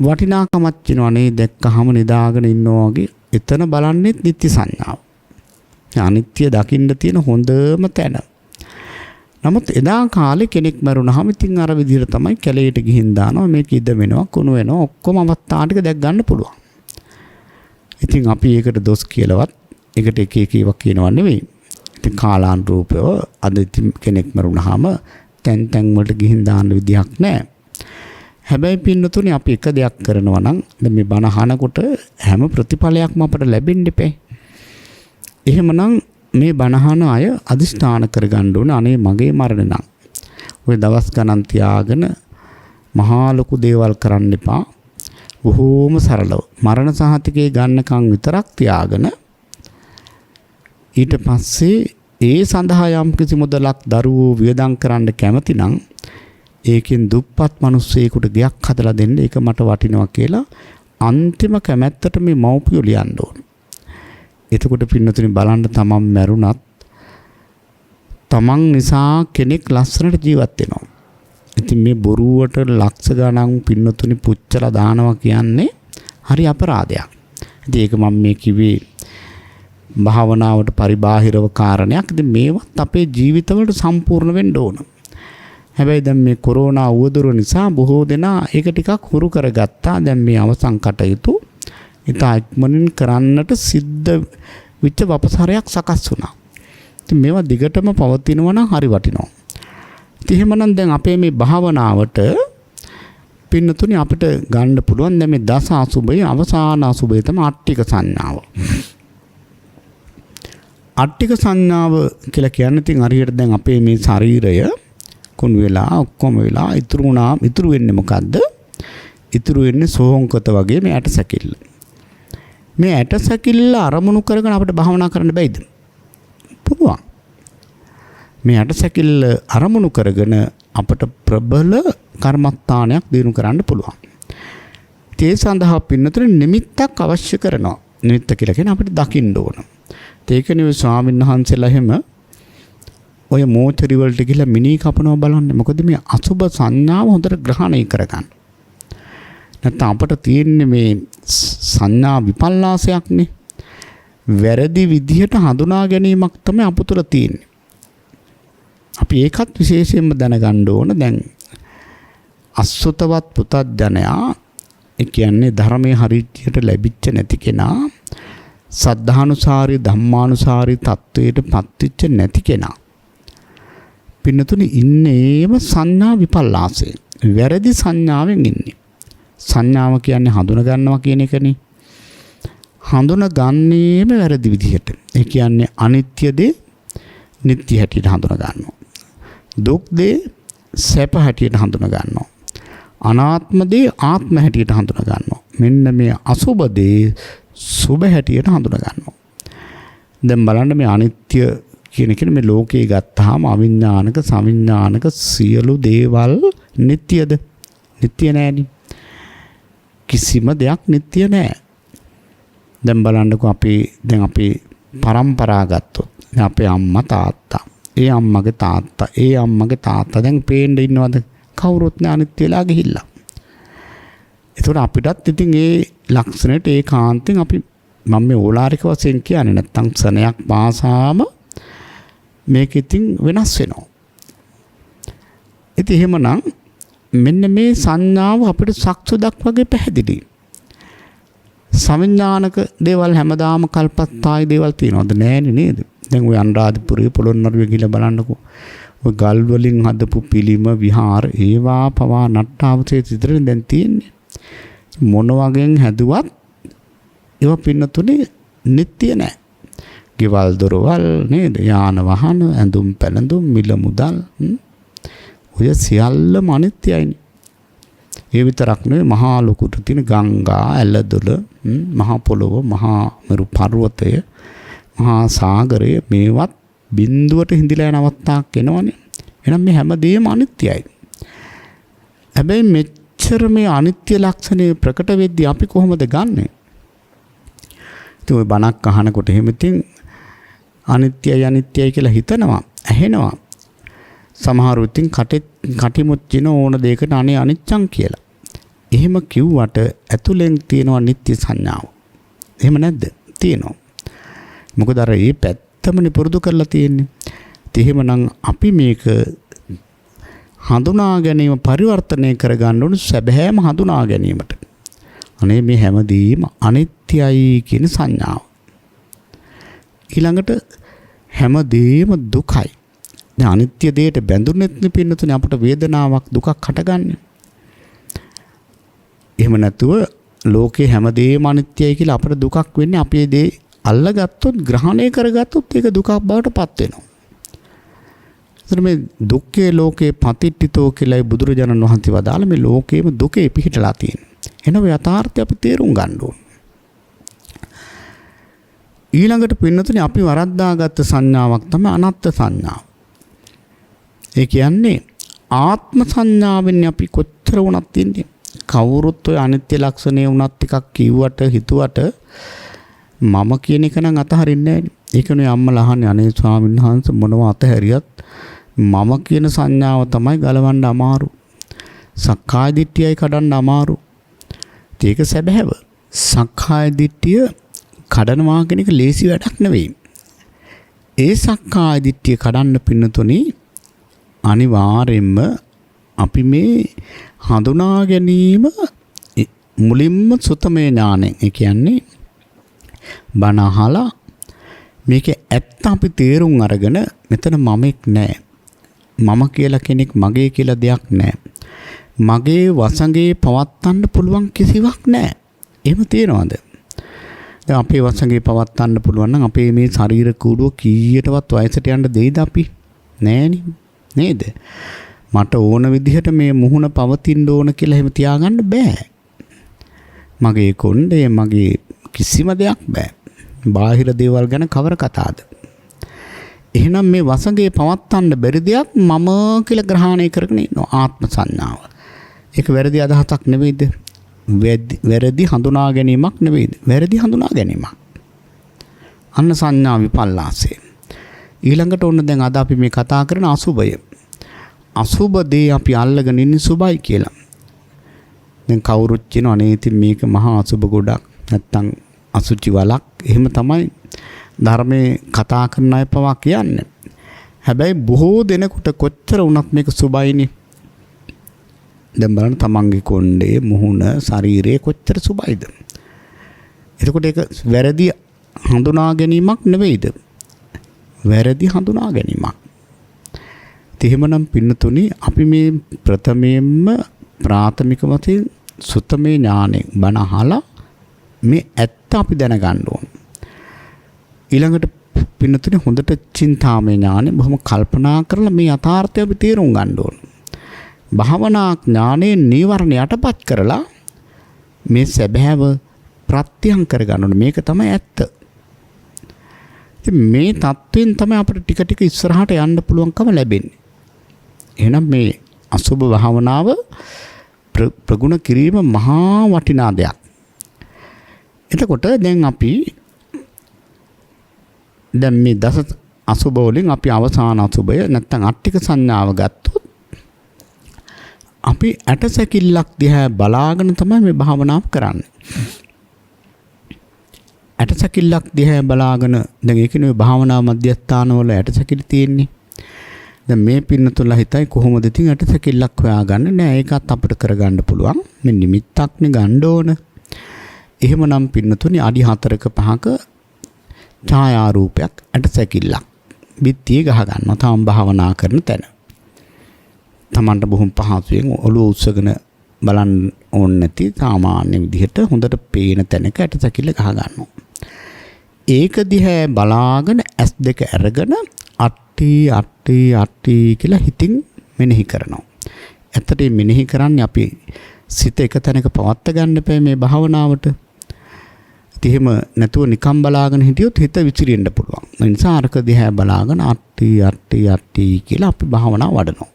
වටිනාකමක් වෙනවා නේ දැක්කහම නිදාගෙන ඉන්නවා වගේ. එතන බලන්නේ නිත්‍ය සංඥාව. අනිත්‍ය දකින්න තියෙන හොඳම තැන. නමුත් එදා කාලේ කෙනෙක් මරුණාම ඉතින් අර විදිහට තමයි කැලේට ගිහින් දානවා මේක ඉද වෙනවා කුණු වෙනවා ඔක්කොම අවස්ථා ටික දැක් ගන්න පුළුවන්. ඉතින් අපි ඒකට දොස් කියලාවත් ඒකට එක ඒවා කියනවා නෙවෙයි. ඉතින් කාලානුරූපව අද ඉතින් කෙනෙක් මරුණාම තැන් වලට ගිහින් දාන්න විදිහක් නැහැ. හැබැයි පින්නතුනේ අපි එක දෙයක් කරනවා නම් දැන් මේ බණ අහනකොට හැම ප්‍රතිඵලයක්ම අපට ලැබෙන්න ඉපේ. එහෙමනම් මේ බණහන අය අදිෂ්ඨාන කරගන්න ඕන අනේ මගේ මරණ නම් ඔය දවස් ගණන් තියාගෙන මහා ලොකු දේවල් කරන්න එපා. බොහෝම සරලව මරණ සහතිකේ ගන්නකම් විතරක් තියාගෙන ඊට පස්සේ ඒ සඳහා යම් කිසි මුදලක් දරුවෝ වියදම් කරන්න කැමති නම් ඒකෙන් දුප්පත් මිනිස්සෙකුට ගයක් හදලා දෙන්න ඒක මට වටිනවා කියලා අන්තිම කැමැත්තට මේ මව්පියෝ ලියන්න ඕන. එතකොට පින්නතුනි බලන්න තමන් මැරුණත් තමන් නිසා කෙනෙක් ලස්සනට ජීවත් වෙනවා. ඉතින් මේ බොරුවට ලක්ෂ ගණන් පින්නතුනි පුච්චලා දානවා කියන්නේ හරි අපරාධයක්. ඉතින් ඒක මම මේ කිව්වේ භාවනාවට පරිබාහිරව කාරණයක්. ඉතින් මේවත් අපේ ජීවිතවලට සම්පූර්ණ වෙන්න ඕන. හැබැයි දැන් මේ කොරෝනා උවදුර නිසා බොහෝ දෙනා ඒක ටිකක් හුරු කරගත්තා. දැන් මේ අවසන් කටයුතු ඉතා ඉක්මනින් කරන්නට සිද්ධ වෙච්ච වපසරයක් සකස් වුණා. ඉතින් මේවා දිගටම පවතිනවා නම් හරි වටිනවා. ඉතින් එහෙමනම් දැන් අපේ මේ භාවනාවට පින්නතුනි අපිට ගන්න පුළුවන් දැන් මේ දස අසුබය අවසාන අසුබය තමයි අට්ටික සංඥාව. අට්ටික සංඥාව කියලා කියන්නේ ඉතින් හරියට දැන් අපේ මේ ශරීරය කුණු වෙලා ඔක්කොම වෙලා ඉතුරු වෙන්නේ මොකද්ද? ඉතුරු වෙන්නේ සෝංකත වගේ මේ ඇට සැකිල්ල. මේ ඇට සැකිල්ල අරමුණු කරගෙන අපිට භාවනා කරන්න බැයිද? පුළුවන්. මේ ඇට සැකිල්ල අරමුණු කරගෙන අපට ප්‍රබල කර්මස්ථානයක් දිනු කරන්න පුළුවන්. ඒ සඳහා පින්නතුනේ නිමිත්තක් අවශ්‍ය කරනවා. නිමිත්ත කියලා කියන්නේ අපිට දකින්න ඕන. ඒක නෙවෙයි ස්වාමීන් වහන්සේලා එහෙම ඔය මෝචරි වලට ගිහලා මිනි කපනවා බලන්න. මොකද මේ අසුබ සංඥාව හොඳට ග්‍රහණය කරගන්න. නැත්නම් අපට තියෙන්නේ මේ සංඥා විපල්ලාසයක්නේ. වැරදි විදිහට හඳුනා ගැනීමක් තමයි අප තුළ තියෙන්නේ. අපි ඒකත් විශේෂයෙන්ම දැනගන්න ඕන. දැන් අසුතවත් පුතත්ජනයා ඒ කියන්නේ ධර්මයේ හරියට ලැබිච්ච නැති කෙනා සද්ධානුසාරී ධම්මානුසාරී තත්වයට පත්වෙච්ච නැති කෙනා පින්නතුනි ඉන්නේම සංඥා විපල්ලාසයෙන් වැරදි සංඥාවෙන් ඉන්නේ. සංඥාව කියන්නේ හඳුන ගන්නවා කියන එකනේ. හඳුන ගන්නේම වැරදි විදිහට. ඒ කියන්නේ අනිත්‍ය දේ නිට්ටය හැටියට හඳුන ගන්නවා. දුක් දේ සැප හැටියට හඳුන ගන්නවා. අනාත්ම දේ ආත්ම හැටියට හඳුන ගන්නවා. මෙන්න මේ අසුබ දේ සුබ හැටියට හඳුන ගන්නවා. දැන් බලන්න මේ අනිත්‍ය කියන එක මේ ලෝකේ ගත්තාම අවිඥානික සවිඥානික සියලු දේවල් නිට්ටයද? නිට්ටය නෑනේ. කිසිම දෙයක් නිට්ටය නෑ. දැන් බලන්නකෝ අපි පරම්පරා ගත්තොත් අපේ අම්මා තාත්තා ඒ අම්මගේ තාත්තා දැන් පේන්න ඉන්නවද? කවුරුත් නෑ අනිත් වෙලා ගිහිල්ලා. ඒතකොට අපිටත් ඉතින් ඒ ලක්ෂණයට ඒ කාන්තෙන් මම මේ ඕලාරික වශයෙන් කියන්නේ නැත්තම් සනයක් පාසාම මේක ඉතින් වෙනස් වෙනවා. ඉතින් එහෙමනම් මෙන්න මේ සංඥාව අපිට සක්සුදක් වගේ පැහැදිලි. සවිඥානික දේවල් හැමදාම කල්පත්තායි දේවල් තියනවද? නෑනේ නේද? දැන් ඔය අනුරාධපුරයේ පොළොන්නරුවේ ගිහලා බලන්නකෝ. ඔය ගල් වලින් හදපු පිළිම විහාර ඒවා පවා නට්ටාවතේ විතරනේ දැන් තියෙන්නේ. මොන වගේන් හැදුවත් ඒවා පින්නතුනේ නිට්ටය නෑ. ගෙවල් දොරවල් නේද? යාන වාහන, ඇඳුම් පැළඳුම්, මිල මුදල් ඔය සියල්ලම අනිත්‍යයිනේ. ඒ විතරක් නෙවෙයි මහා ලොකුට තියෙන ගංගා, ඇලදොල, මහා පොළොව, මහා මෙරු පර්වතය, මහා සාගරය මේවත් බිඳුවට හිඳිලා යන අවස්ථාවක් එනවනේ. එහෙනම් මේ හැමදේම අනිත්‍යයි. හැබැයි මෙච්චර මේ අනිත්‍ය ලක්ෂණය ප්‍රකට වෙද්දී අපි කොහොමද ගන්නෙ? ඉතින් ඔය බණක් අහනකොට එහෙම ඉතින් අනිත්‍යයි කියලා හිතනවා, ඇහෙනවා. සමහරව ඉතින් කටිමුච්චින ඕන දෙයකට අනේ අනිච්චං කියලා. එහෙම කිව්වට ඇතුලෙන් තියෙනවා නිත්‍ය සංඥාව. එහෙම නැද්ද? තියෙනවා. මොකද අර මේ පැත්තමනේ පුරුදු කරලා තියෙන්නේ. එහෙමනම් අපි මේක හඳුනා ගැනීම පරිවර්තනය කරගන්න ඕන සැබෑම හඳුනා ගැනීමට. අනේ මේ හැමදේම අනිත්‍යයි කියන සංඥාව. ඊළඟට හැමදේම දුකයි. දැන් අනිත්‍ය දෙයට බැඳුනෙත් නෙපින්නතුනේ අපට වේදනාවක් දුකක් හටගන්නේ. එහෙම නැතුව ලෝකේ හැමදේම අනිත්‍යයි කියලා අපට දුකක් වෙන්නේ අපි ඒ දේ අල්ලගත්තොත් ග්‍රහණය කරගත්තොත් ඒක දුකක් බවට පත් වෙනවා. එතන මේ දුක්ඛේ ලෝකේ පතිට්ඨිතෝ කියලායි බුදුරජාණන් වහන්සේ වදාළ මේ ලෝකේම දුකේ පිහිටලා තියෙනවා. එනවා යථාර්ථය අපි තේරුම් ගන්න ඕන. ඊළඟට පින්නතුනේ අපි වරද්දාගත්ත සංඥාවක් තමයි අනත්ත් සංඥාව. ඒ කියන්නේ ආත්ම සංඥාවෙන් අපි කොච්චර වුණත් ඉන්නේ. කවුරුත් ඔය අනිත්‍ය ලක්ෂණය වුණත් ටිකක් කිව්වට හිතුවට මම කියන එක නම් අතහරින්නේ නැහැ. ඒකනේ අම්මලා අහන්නේ අනේ ස්වාමීන් වහන්සේ මොනවා අතහැරියත් මම කියන සංඥාව තමයි ගලවන්න අමාරු. සක්කාය දිට්ඨියයි කඩන්න අමාරු. ඒක සැබෑව. සක්කාය දිට්ඨිය කඩනවා කියන එක ලේසි වැඩක් නෙවෙයි. ඒ සක්කාය දිට්ඨිය කඩන්න පින්නතුනේ අනිවාර්යෙන්ම අපි මේ හඳුනා ගැනීම මුලින්ම සුතමේ ඥානෙ. ඒ කියන්නේ බණ අහලා මේක ඇත්ත අපි තේරුම් අරගෙන මෙතන මමෙක් නැහැ. මම කියලා කෙනෙක් මගේ කියලා දෙයක් නැහැ. මගේ වසඟේ පවත්වන්න පුළුවන් කිසිවක් නැහැ. එහෙම තියනවාද? දැන් අපේ වසඟේ පවත්වන්න පුළුවන් නම් අපේ මේ ශරීර කූඩුව කීයටවත් වයසට යන්න දෙයිද අපි? නෑනේ. නේද? මට ඕන විදිහට මේ මුහුණ පවතින්න ඕන කියලා එහෙම තියාගන්න බෑ. මගේ කොණ්ඩේ මගේ කිසිම දෙයක් බෑ. බාහිර දේවල් ගැන කවර කතාවද? එහෙනම් මේ වසඟේ පවත්වන්න බැරි දෙයක් මම කියලා ග්‍රහණය කරගෙන ඉන්නවා ආත්ම සංඥාව. ඒක වැරදි අදහසක් නෙවෙයිද? වැරදි හඳුනා ගැනීමක් නෙවෙයිද? වැරදි හඳුනා ගැනීමක්. අන්න සංඥා විපල්ලාසය. ඊළඟට ඔන්න දැන් අද අපි මේ කතා කරන අසුබය. අසුබ දේ අපි අල්ලගෙන ඉන්නේ සුබයි කියලා. දැන් කවුරුත් කියනවා අනේ ඉතින් මේක මහා අසුබ ගොඩක් නැත්තම් අසුචි වලක්. එහෙම තමයි ධර්මයේ කතා කරන අය පවා කියන්නේ. හැබැයි බොහෝ දෙනෙකුට කොච්චර වුණත් මේක සුබයිනේ. දැන් බලන්න තමන්ගේ කොණ්ඩේ මුහුණ ශරීරයේ කොච්චර සුබයිද? එතකොට ඒක වැරදි හඳුනා ගැනීමක් නෙවෙයිද? වැරදි හඳුනා ගැනීමක්. එහෙමනම් පින්නතුනි අපි මේ ප්‍රථමයෙන්ම ප්‍රාථමික වශයෙන් සුත්තමේ ඥානෙ බණ අහලා මේ ඇත්ත අපි දැනගන්න ඕන. ඊළඟට පින්නතුනි හොඳට චින්තාමය ඥානෙ බොහොම කල්පනා කරලා මේ යථාර්ථය අපි තේරුම් ගන්න ඕන. භාවනා ඥානයේ නීවරණ යටපත් කරලා මේ සැබෑව ප්‍රත්‍යං කරගන්න ඕන. මේක තමයි ඇත්ත. ඉතින් මේ தත්වෙන් තමයි අපිට ටික ටික ඉස්සරහට යන්න පුළුවන්කම ලැබෙන්නේ. එහෙනම් මේ අසුබ භාවනාව ප්‍රගුණ කිරීම මහා වටිනා දෙයක්. එතකොට දැන් අපි දැන් මේ දස අසුබ වලින් අපි අවසාන අසුබය නැත්නම් අට්ටික සංඥාව ගත්තොත් අපි ඇටසැකිල්ලක් දිහා බලාගෙන තමයි මේ භාවනාව කරන්නේ. ඇටසැකිල්ලක් දිහා බලාගෙන දැන් ඒකනේ භාවනා මධ්‍යස්ථානවල ඇටසැකිලි තියෙන්නේ. දැන් මේ පින්නතුලා හිතයි කොහොමද ඉතින් ඇටසැකිල්ලක් හොයාගන්නේ? නෑ ඒකත් අපිට කරගන්න පුළුවන්. මේ නිමිත්තක්නේ ගන්න ඕන. එහෙමනම් පින්නතුනි අඩි 4ක 5ක ඡායාරූපයක් ඇටසැකිල්ලක් බිත්තියේ ගහ ගන්නවා. තාම භාවනා කරන තැන. තමන්ට බොහොම පහසුවෙන් ඔළුව උස්සගෙන බලන්න ඕනේ නැති සාමාන්‍ය විදිහට හොඳට පේන තැනක ඇටසැකිල්ල ගහ ගන්නවා. ඒක දිහා බලාගෙන S2 අරගෙන අට්ටි කියලා හිතින් මෙනෙහි කරනවා. ඇත්තට මේ මෙනෙහි කරන්නේ අපි සිත එක තැනක පවත්ත ගන්න එපා මේ භාවනාවට. එහෙම නැතුව නිකම් බලාගෙන හිටියොත් හිත විසිරෙන්න පුළුවන්. ඒ නිසා අරක දිහා බලාගෙන අට්ටි කියලා අපි භාවනාව වඩනවා.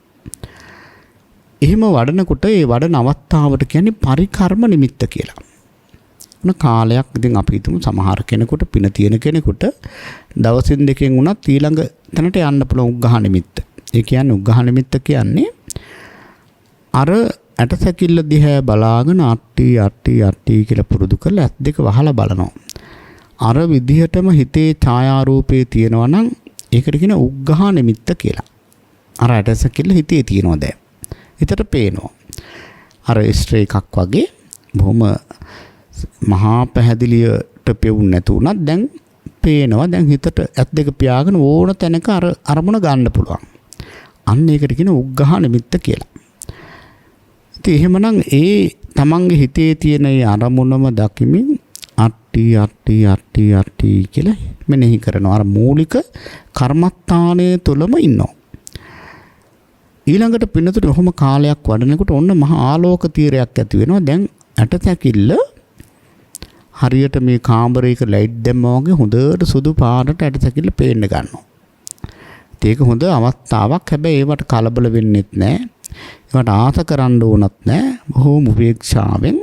එහෙම වඩනකොට ඒ වඩන අවස්ථාවට කියන්නේ පරිකර්ම නිමිත්ත කියලා. මොන කාලයක් ඉතින් අපි හිතමු සමහර කෙනෙකුට පින තියෙන කෙනෙකුට දවසින් දෙකෙන් උනත් ඊළඟ තැනට යන්න පුළුවන් උග්ඝහ නිමිත්ත. ඒ කියන්නේ උග්ඝහ නිමිත්ත කියන්නේ අර ඇටසැකිල්ල දිහා බලාගෙන අට්ටි කියලා පුරුදු කරලා ඇස් දෙක වහලා බලනවා. අර විදිහටම හිතේ ඡායාරූපේ තියෙනවා නම් ඒකට කියන උග්ඝහ නිමිත්ත කියලා. අර ඇටසැකිල්ල හිතේ තියෙනවා දැන්. හිතට පේනවා. අර ස්ට්‍රේ එකක් වගේ බොහොම මහා පැහැදිලියට පෙවුන්නේ නැතු උනත් දැන් පේනවා. දැන් හිතට ඇස් දෙක පියාගෙන ඕන තැනක අර අරමුණ ගන්න පුළුවන්. අන්න ඒකට කියන උග්ඝහ නිමිත්ත කියලා. ඉතින් එහෙමනම් ඒ තමන්ගේ හිතේ තියෙන ඒ අරමුණම දකිමින් අට්ටි කියලා මෙනෙහි කරනවා. අර මූලික කර්මස්ථානයේ තුලම ඉන්නවා. ඊළඟට පින්නතුට ඔහොම කාලයක් වඩනකොට ඔන්න මහා ආලෝක තීරයක් ඇති වෙනවා. දැන් ඇටසැකිල්ල හරියට මේ කාමරයක ලයිට් දැම්මා වගේ හොඳට සුදු පාටට ඇටසැකිල්ල පේන්න ගන්නවා. ඒක හොඳ අවස්ථාවක්. හැබැයි ඒවට කලබල වෙන්නෙත් නැහැ. ඒවට ආස කරන්න ඕනත් නැහැ. බොහෝම උපේක්ෂාවෙන්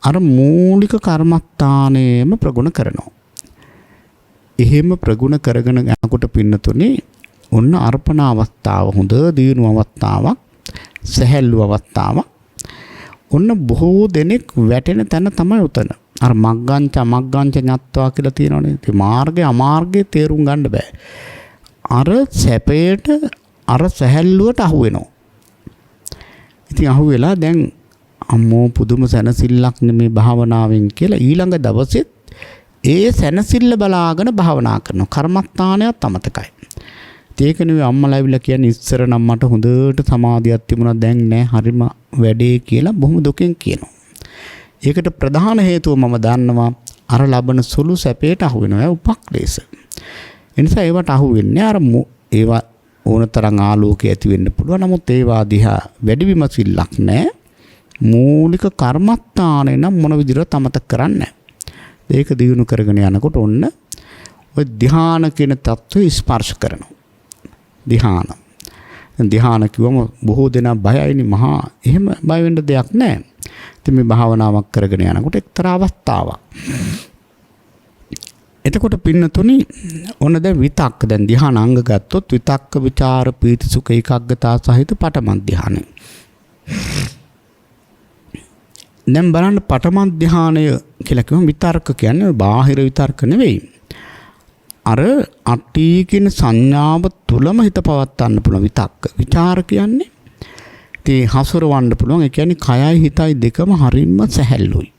අර මූලික කර්මස්ථානයේම ප්‍රගුණ කරනවා. එහෙම ප්‍රගුණ කරගෙන යනකොට පින්නතුනේ ඔන්න අර්පණ අවස්ථාව හොඳ දියුණු අවස්ථාවක්, සැහැල්ලු අවස්ථාවක්. ඔන්න බොහෝ දෙනෙක් වැටෙන තැන තමයි උතන. අර මග්ගංච ඤත්වා කියලා තියෙනවනේ. ඒ මාර්ගය අමාර්ගය තේරුම් ගන්න බෑ. අර සැපයට අර සැහැල්ලුවට අහු වෙනවා. ඉතින් අහුවෙලා දැන් අම්මෝ පුදුම සැනසෙල්ලක් නෙමේ භාවනාවෙන් කියලා ඊළඟ දවසෙත් ඒ සැනසෙල්ල බලාගෙන භාවනා කරනවා. කර්මස්ථානයත් අමතකයි. ඒක නෙවෙයි අම්මලා ඇවිල්ලා කියන්නේ ඉස්සර නම් මට හොඳට සමාධියක් තිබුණා දැන් නෑ හරිම වැඩේ කියලා බොහොම දුකෙන් කියනවා. ඒකට ප්‍රධාන හේතුව මම දන්නවා අර ලබන සුළු සැපයට අහු වෙනවා උපක්ලේශ. ඒ නිසා ඒවට අහු වෙන්නේ අර ඒවා ඕනතරම් ආලෝකය ඇති වෙන්න පුළුවන්. නමුත් ඒවා දිහා වැඩි විමසිල්ලක් නැහැ. මූලික කර්මස්ථානේ නම් මොන විදිහට අමතක කරන්නේ. ඒක දිනු කරගෙන යනකොට ඔන්න ඔය ධ්‍යාන කියන தত্ত্বය ස්පර්ශ කරනවා. ධ්‍යාන කිව්වම බොහෝ දෙනා බයයිනේ මහා එහෙම බය වෙන්න දෙයක් නැහැ. ඉතින් මේ භාවනාවක් කරගෙන යනකොට එක්තරා අවස්ථාවක්. එතකොට පින්නතුනි ඔන්න දැන් විතක්ක දැන් ධ්‍යාන අංග ගත්තොත් විතක්ක ਵਿਚාර පීති සුඛ ඒකාග්‍රතාව සහිත පඨම ධ්‍යානය. දැන් බලන්න පඨම ධ්‍යානය කියලා කිව්වම විතර්ක කියන්නේ බාහිර විතර්ක නෙවෙයි. අර අට්ටි කියන සංඥාව තුලම හිත පවත්වන්න පුළුවන් විතක්ක. විචාර කියන්නේ ඉතින් හසුරවන්න පුළුවන්. ඒ කියන්නේ කයයි හිතයි දෙකම හරින්ම සැහැල්ලුයි.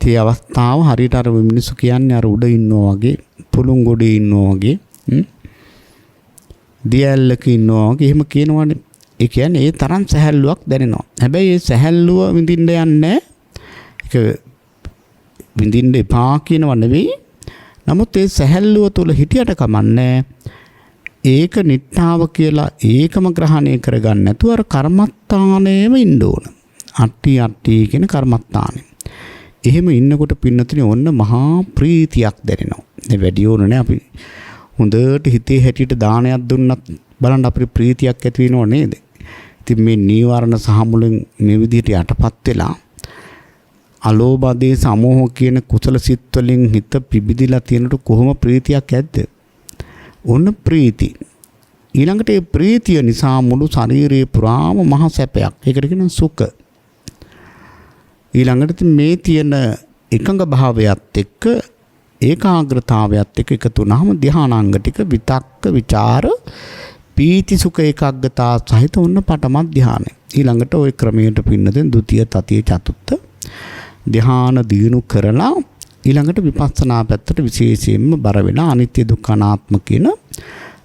ඒ අවස්ථාව හරියට අර මිනිස්සු කියන්නේ අර උඩ ඉන්නවා වගේ, පුළුන් ගොඩේ ඉන්නවා වගේ, දියැලක ඉන්නවා වගේ එහෙම කියනවනේ. ඒ කියන්නේ ඒ තරම් සැහැල්ලුවක් දැනෙනවා. හැබැයි ඒ සැහැල්ලුව විඳින්න යන්නේ ඒක විඳින්න එපා කියනව නෙවෙයි. නමුත් ඒ සැහැල්ලුව තුල හිටියට කමන්නේ. ඒක නිට්ඨාව කියලා ඒකම ග්‍රහණය කරගන්න නැතුව අර කර්මස්ථානයේම ඉන්න ඕන. අට්ටි කියන කර්මස්ථානේ. එහෙම ඉන්නකොට පින්නතුනේ ඔන්න මහා ප්‍රීතියක් දැනෙනවා. ඒ වැඩි ඕනේ අපි හොඳට හිතේ හැටියට දානයක් දුන්නත් බලන්න අපිට ප්‍රීතියක් ඇති වෙනව නේද? ඉතින් මේ නීවරණ සහ මුලින් මේ විදිහට යටපත් වෙලා අලෝභදී සමෝහ කියන කුසල සිත් වලින් හිත පිබිදිලා තියෙනට කොහොම ප්‍රීතියක් ඇද්ද? ඔන්න ප්‍රීති. ඊළඟට ඒ ප්‍රීතිය නිසා මුළු ශරීරයේ පුරාම මහ සැපයක්. ඒකට කියනවා සුඛ. ඊළඟට මේ තියෙන එකඟ භාවයත් එක්ක ඒකාග්‍රතාවයත් එක්ක එකතු වුනහම ධානාංග ටික විතක්ක ਵਿਚාර පීති සුඛ ඒකාග්‍රතාව සහිත ඔන්න පඨම ධානය. ඊළඟට ওই ක්‍රමයට පින්නදෙන් ဒုတိ ය තතිය චතුත්ථ ධාන දිනු කරලා ඊළඟට විපස්සනා පැත්තට විශේෂයෙන්ම බර වෙලා අනිත්‍ය දුක්ඛ අනාත්ම කියන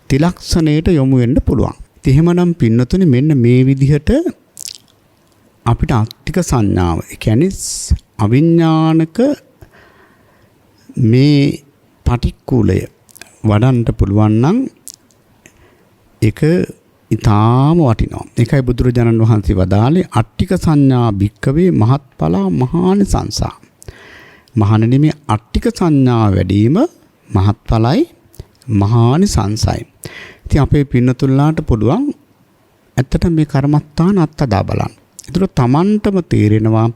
ත්‍රිලක්ෂණයට යොමු වෙන්න පුළුවන්. ඉතින් එහෙමනම් පින්නතුනි මෙන්න මේ විදිහට අපිට අට්ටික සංඥාව, ඒ කියන්නේ අවිඥානික මේ පටික්කුලය වඩන්න පුළුවන් නම් ඒක ඊටාම වටිනවා. ඒකයි බුදුරජාණන් වහන්සේ වදාළේ අට්ටික සංඥා භික්කවේ මහත්ඵලා මහානිසංසා. මහණෙනි මේ අට්ටික සංඥා වැඩිම මහත්ඵලයි මහානිසංසයි. ඉතින් අපේ පින්නතුල්ලාට පුළුවන් ඇත්තට මේ කර්මස්ථාන අත්දා බලන්න. ඒතර තමන්ටම තේරෙනවා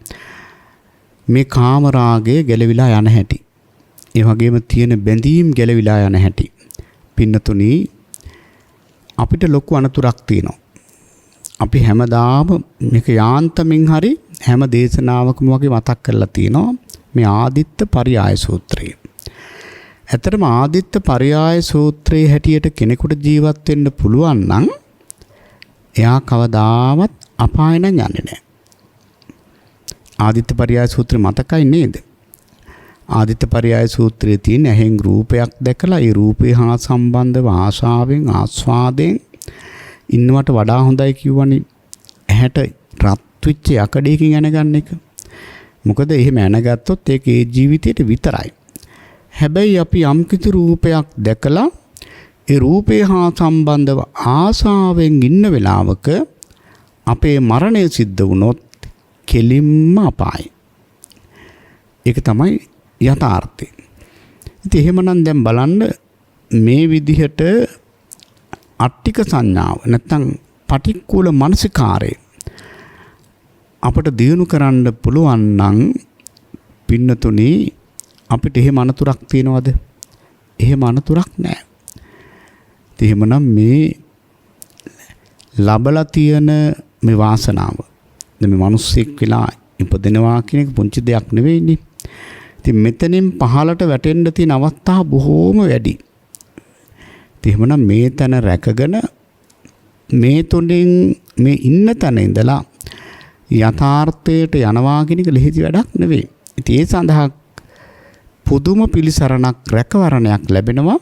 මේ කාම රාගය ගැලවිලා යන හැටි. ඒ වගේම තියෙන බැඳීම් ගැලවිලා යන හැටි. පින්නතුනි අපිට ලොකු අනතුරක් තියෙනවා. අපි හැමදාම මේක යාන්තමින් හරි හැම දේශනාවකම වගේ මතක් කරලා තියෙනවා මේ ආදිත්ත පරියාය සූත්‍රය. ඇත්තටම ආදිත්ත පරියාය සූත්‍රයේ හැටියට කෙනෙකුට ජීවත් වෙන්න පුළුවන් නම් එයා කවදාවත් අපාය නම් යන්නේ නැහැ. ආදිත්ත පරියාය සූත්‍රය මතකයි නේද? ආදිත්ත පරියාය සූත්‍රයේ තියෙන ඇහෙන් රූපයක් දැකලා ඒ රූපේ හා සම්බන්ධව ආශාවෙන් ආස්වාදයෙන් ඉන්නවට වඩා හොඳයි කියවනේ ඇහැට රත් වෙච්ච යකඩයකින් ඇනගන්න එක. මොකද එහෙම ඇනගත්තොත් ඒක ඒ ජීවිතේට විතරයි. හැබැයි අපි යම් කිසි රූපයක් දැකලා ඒ රූපේ හා සම්බන්ධව ආශාවෙන් ඉන්න වෙලාවක අපේ මරණය සිද්ධ වුණොත් කෙලින්ම අපායි. ඒක තමයි යථාර්ථය. ඉතින් එහෙමනම් දැන් බලන්න මේ විදිහට අට්ටික සංඥාව නැත්නම් පටික්කුල මානසිකාරය අපට දියුණු කරන්න පුළුවන් නම් පින්නතුනි අපිට එහෙම අනතුරක් තියනවද? එහෙම අනතුරක් නැහැ. ඉතින් එහෙමනම් මේ ලබලා තියෙන මේ වාසනාව මේ මිනිස්සෙක් වෙලා ඉපදෙනවා කියන එක පුංචි දෙයක් නෙවෙයිනේ. ඉතින් මෙතනින් පහලට වැටෙන්න තියෙන අවස්ථා බොහෝම වැඩි. ඉතින් එහෙමනම් මේ තැන රැකගෙන මේ තුලින් මේ ඉන්න තැන ඉඳලා යථාර්ථයට යනවා කියන එක ලෙහෙසි වැඩක් නෙවෙයි. ඉතින් ඒ සඳහා පුදුම පිළිසරණක් රැකවරණයක් ලැබෙනවා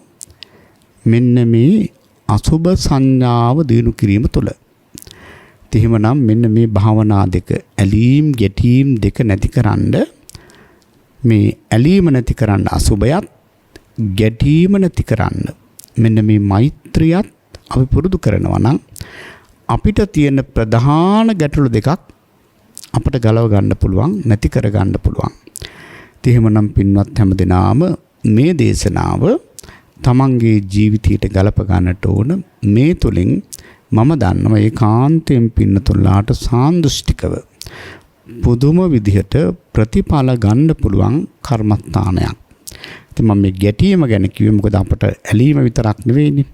මෙන්න මේ අසුබ සංඥාව දිනු කිරීම තුළ. එහෙමනම් මෙන්න මේ භාවනා දෙක ඇලීම් ගැටීම් දෙක නැතිකරන්න මේ ඇලීම නැතිකරන්න අසුබයත් ගැටීම නැතිකරන්න මෙන්න මේ මෛත්‍රියත් අපි පුරුදු කරනවා නම් අපිට තියෙන ප්‍රධාන ගැටලු දෙකක් අපිට ගලව ගන්න පුළුවන් නැති කර ගන්න පුළුවන්. එහෙමනම් පින්වත් හැමදෙනාම මේ දේශනාව තමන්ගේ ජීවිතයට ගලප ගන්නට ඕන. මේ තුලින් මම දන්නවා ඒකාන්තයෙන් පින්නතුල්ලාට සාන්දෘෂ්ටිකව පුදුම විදිහට ප්‍රතිඵල ගන්න පුළුවන් කර්මස්ථානයක්. ඉතින් මම මේ ගැටීම ගැන කිව්වේ මොකද අපට ඇලීම විතරක් නෙවෙයිනේ.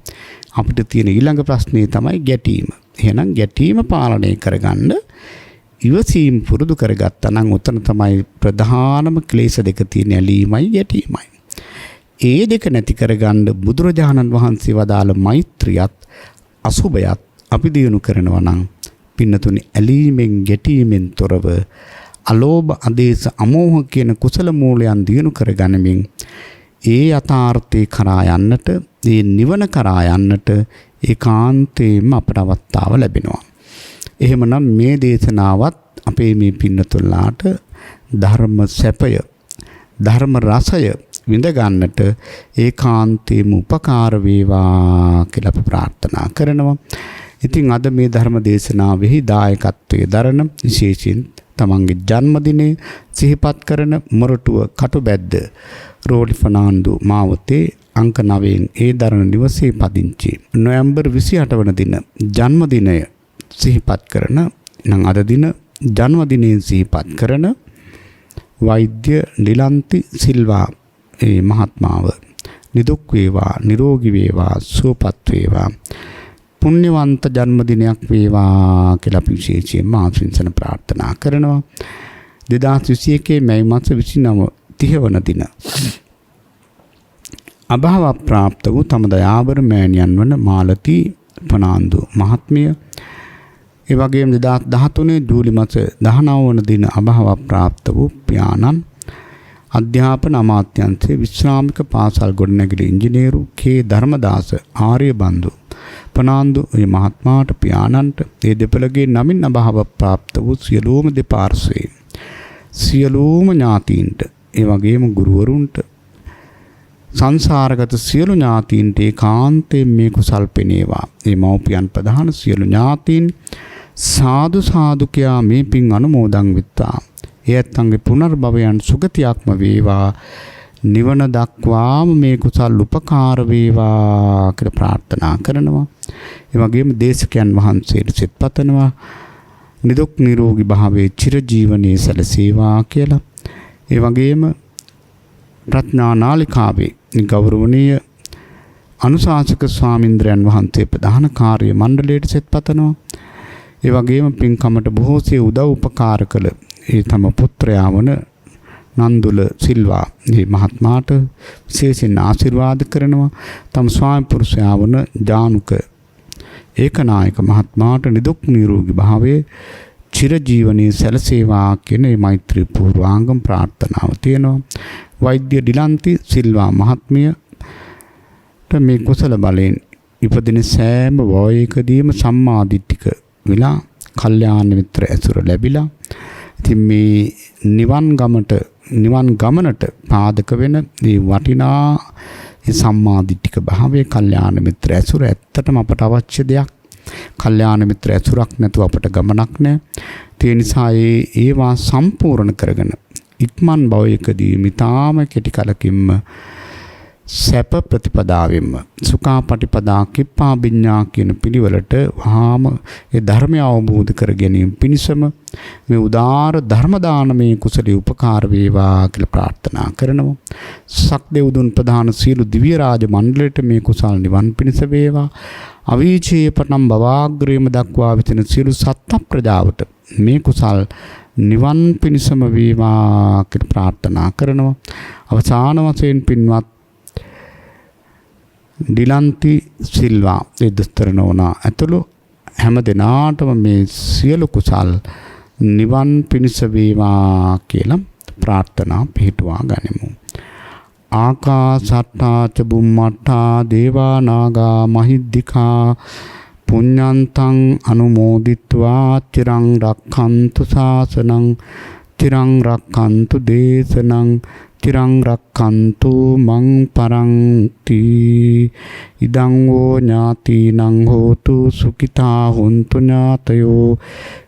අපිට තියෙන ඊළඟ ප්‍රශ්නේ තමයි ගැටීම. එහෙනම් ගැටීම පාලනය කරගන්න ඉවසීම පුරුදු කරගත්තා නම් උතන තමයි ප්‍රධානම ක්ලේශ දෙක තියෙන ඇලීමයි ගැටීමයි. ඒ දෙක නැති කරගන්න බුදුරජාණන් වහන්සේ වදාළ මෛත්‍රියත් අසුබයත් අපි දිනු කරනවා නම් පින්නතුනි ඇලීමෙන් ගැටීමෙන් තොරව අලෝභ අදේශ අමෝහ කියන කුසල මූලයන් දිනු කරගනිමින් ඒ යථාර්ථේ කරා යන්නට ඒ නිවන කරා යන්නට ඒකාන්තයෙන්ම අපට අවස්ථාව ලැබෙනවා. එහෙමනම් මේ දේශනාවත් අපේ මේ පින්නතුල්ලාට ධර්ම සැපය ධර්ම රසය විඳ ගන්නට ඒකාන්තයෙන්ම උපකාර වේවා කියලා අපි ප්‍රාර්ථනා කරනවා. ඉතින් අද මේ ධර්ම දේශනාවෙහි දායකත්වයේ දරන විශේෂයෙන් තමන්ගේ ජන්මදිනය සිහිපත් කරන මොරටුව කටුබැද්ද රෝඩි ෆර්නාන්ඩු මාවතේ අංක 9 ඒ දරණ නිවසේ පදිංචි නොවැම්බර් 28 වන දින ජන්මදිනය සිහිපත් කරන නම් අද දින ජන්මදිනයෙන් සිහිපත් කරන වෛද්‍ය නිලන්ති සිල්වා ඒ මහත්මාව නිදුක් වේවා නිරෝගී වේවා සුවපත් වේවා පුණ්‍යවන්ත ජන්මදිනයක් වේවා කියලා අපි විශේෂයෙන්ම ආශිර්වාද ප්‍රාර්ථනා කරනවා. 2021 මැයි මාස 29 30 වන දින අභාව ප්‍රාප්ත වූ තම දයාබර මෑණියන් වන මාලති පනාන්දු මහත්මිය ඒ වගේම 2013 ජූලි මාස 19 වන දින අභාව ප්‍රාප්ත වූ පියාණන් අධ්‍යාපන අමාත්‍යාංශයේ විශ්‍රාමික පාසල් ගොඩනැගිලි ඉංජිනේරු කේ ධර්මදාස ආර්යබන්දු පනාන්දු මේ මහත්මාට පියාණන්ට ඒ දෙපළගේ නමින් අභාව ප්‍රාප්ත වූ සියලුම දෙපාර්ශ්වයේ සියලුම ඥාතීන්ට ඒ වගේම ගුරුවරුන්ට සංසාරගත සියලු ඥාතීන්ට ඒකාන්තයෙන් මේ කුසල් පෙනේවා. මේ මව්පියන් ප්‍රධාන සියලු ඥාතීන් සාදු සාදු කියා මේ පින් අනුමෝදන් වෙත්වා. එයත්න්ගේ පුනර්භවයන් සුගතියක්ම වේවා. නිවන දක්වාම මේ කුසල් උපකාර වේවා කියලා ප්‍රාර්ථනා කරනවා. ඒ වගේම දේශකයන් වහන්සේට සිත පතනවා. නිදුක් නිරෝගී භාවයේ චිරජීවනයේ සැලසේවා කියලා. ඒ වගේම ප්‍රඥා නාලිකාවේ ගෞරවනීය අනුශාසක ස්වාමින්ද්‍රයන් වහන්සේ ප්‍රධාන කාර්ය මණ්ඩලයට සිත පතනවා. ඒ වගේම පින්කමට බොහෝසේ උදව් උපකාර කළ ඒ තම පුත්‍රයා වන නන්දුල සිල්වා මේ මහත්මාට විශේෂයෙන් ආශිර්වාද කරනවා. තම ස්වාමි පුරුෂයා වන ජානුක ඒකනායක මහත්මාට නිදුක් නිරෝගී භාවයේ චිරජීවනයේ සැලසේවා කියන මේ මෛත්‍රී පූර්වාංගම් ප්‍රාර්ථනාව තියෙනවා. වෛද්‍ය ඩිලන්ති සිල්වා මහත්මියට මේ කුසල බලයෙන් ඉපදින සෑම වයකදීම සම්මාදිට්ඨික විලා කල්යාණ මිත්‍ර ඇසුර ලැබිලා ඉතින් මේ නිවන් ගමනට පාදක වෙන මේ වටිනා සම්මාදිට්ඨික භාවයේ කල්යාණ මිත්‍ර ඇසුර ඇත්තටම අපට අවශ්‍ය දෙයක්. කල්යාණ මිත්‍ර ඇසුරක් නැතුව අපට ගමනක් නැහැ. ඒ නිසා ඒවා සම්පූර්ණ කරගෙන ඉක්මන් භවයකදී මිතාම කෙටි කලකින්ම සැප ප්‍රතිපදාවෙන්ම සුඛාපටිපදා කිප්පාබිඤ්ඤා කියන පිළිවෙලට වහාම ඒ ධර්මය අවබෝධ කර ගැනීම පිණිසම මේ උදාාර ධර්ම දානමේ කුසලී උපකාර වේවා කියලා ප්‍රාර්ථනා කරනවා. සක්දෙව්දුන් ප්‍රධාන සීල දිව්‍ය රාජ මණ්ඩලයට මේ කුසල් නිවන් පිණිස වේවා. අවීචයේ පටන් භවාග්‍රේම දක්වා විතන සියලු සත්ත්ව ප්‍රජාවට මේ කුසල් නිවන් පිණිසම වේවා කියලා ප්‍රාර්ථනා කරනවා. අවසාන වශයෙන් පින්වත් ඩිලන්ති සිල්වා ඒ දස්තර නෝනා ඇතුළු හැම දිනාටම මේ සියලු කුසල් නිවන් පිණිස වේවා කියලා ප්‍රාර්ථනා පිහිටුවා ගනිමු. ආකාසට්ටා ච බුම්මට්ටා දේවා නාග මහිද්దికා පුඤ්ඤන්තං අනුමෝදිත්වා චිරං රක්ඛන්තු ශාසනං චිරං රක්ඛන්තු දේශනං චිරං රක්ඛන්තු මං පරන්ති. ඉදං වූ ඥාතිනං හෝතු සුඛිතා හොන්තු ඥාතයෝ.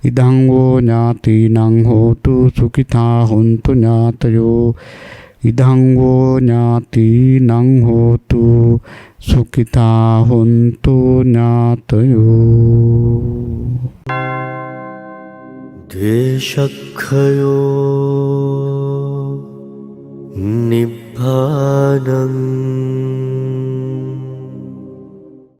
ඉදං වූ ඥාතිනං හෝතු සුඛිතා හොන්තු ඥාතයෝ. ඉදං වූ ඥාතිනං හෝතු සුඛිතා හොන්තු ඥාතයෝ.
ද්වේෂක්ඛයෝ නිබ්බානං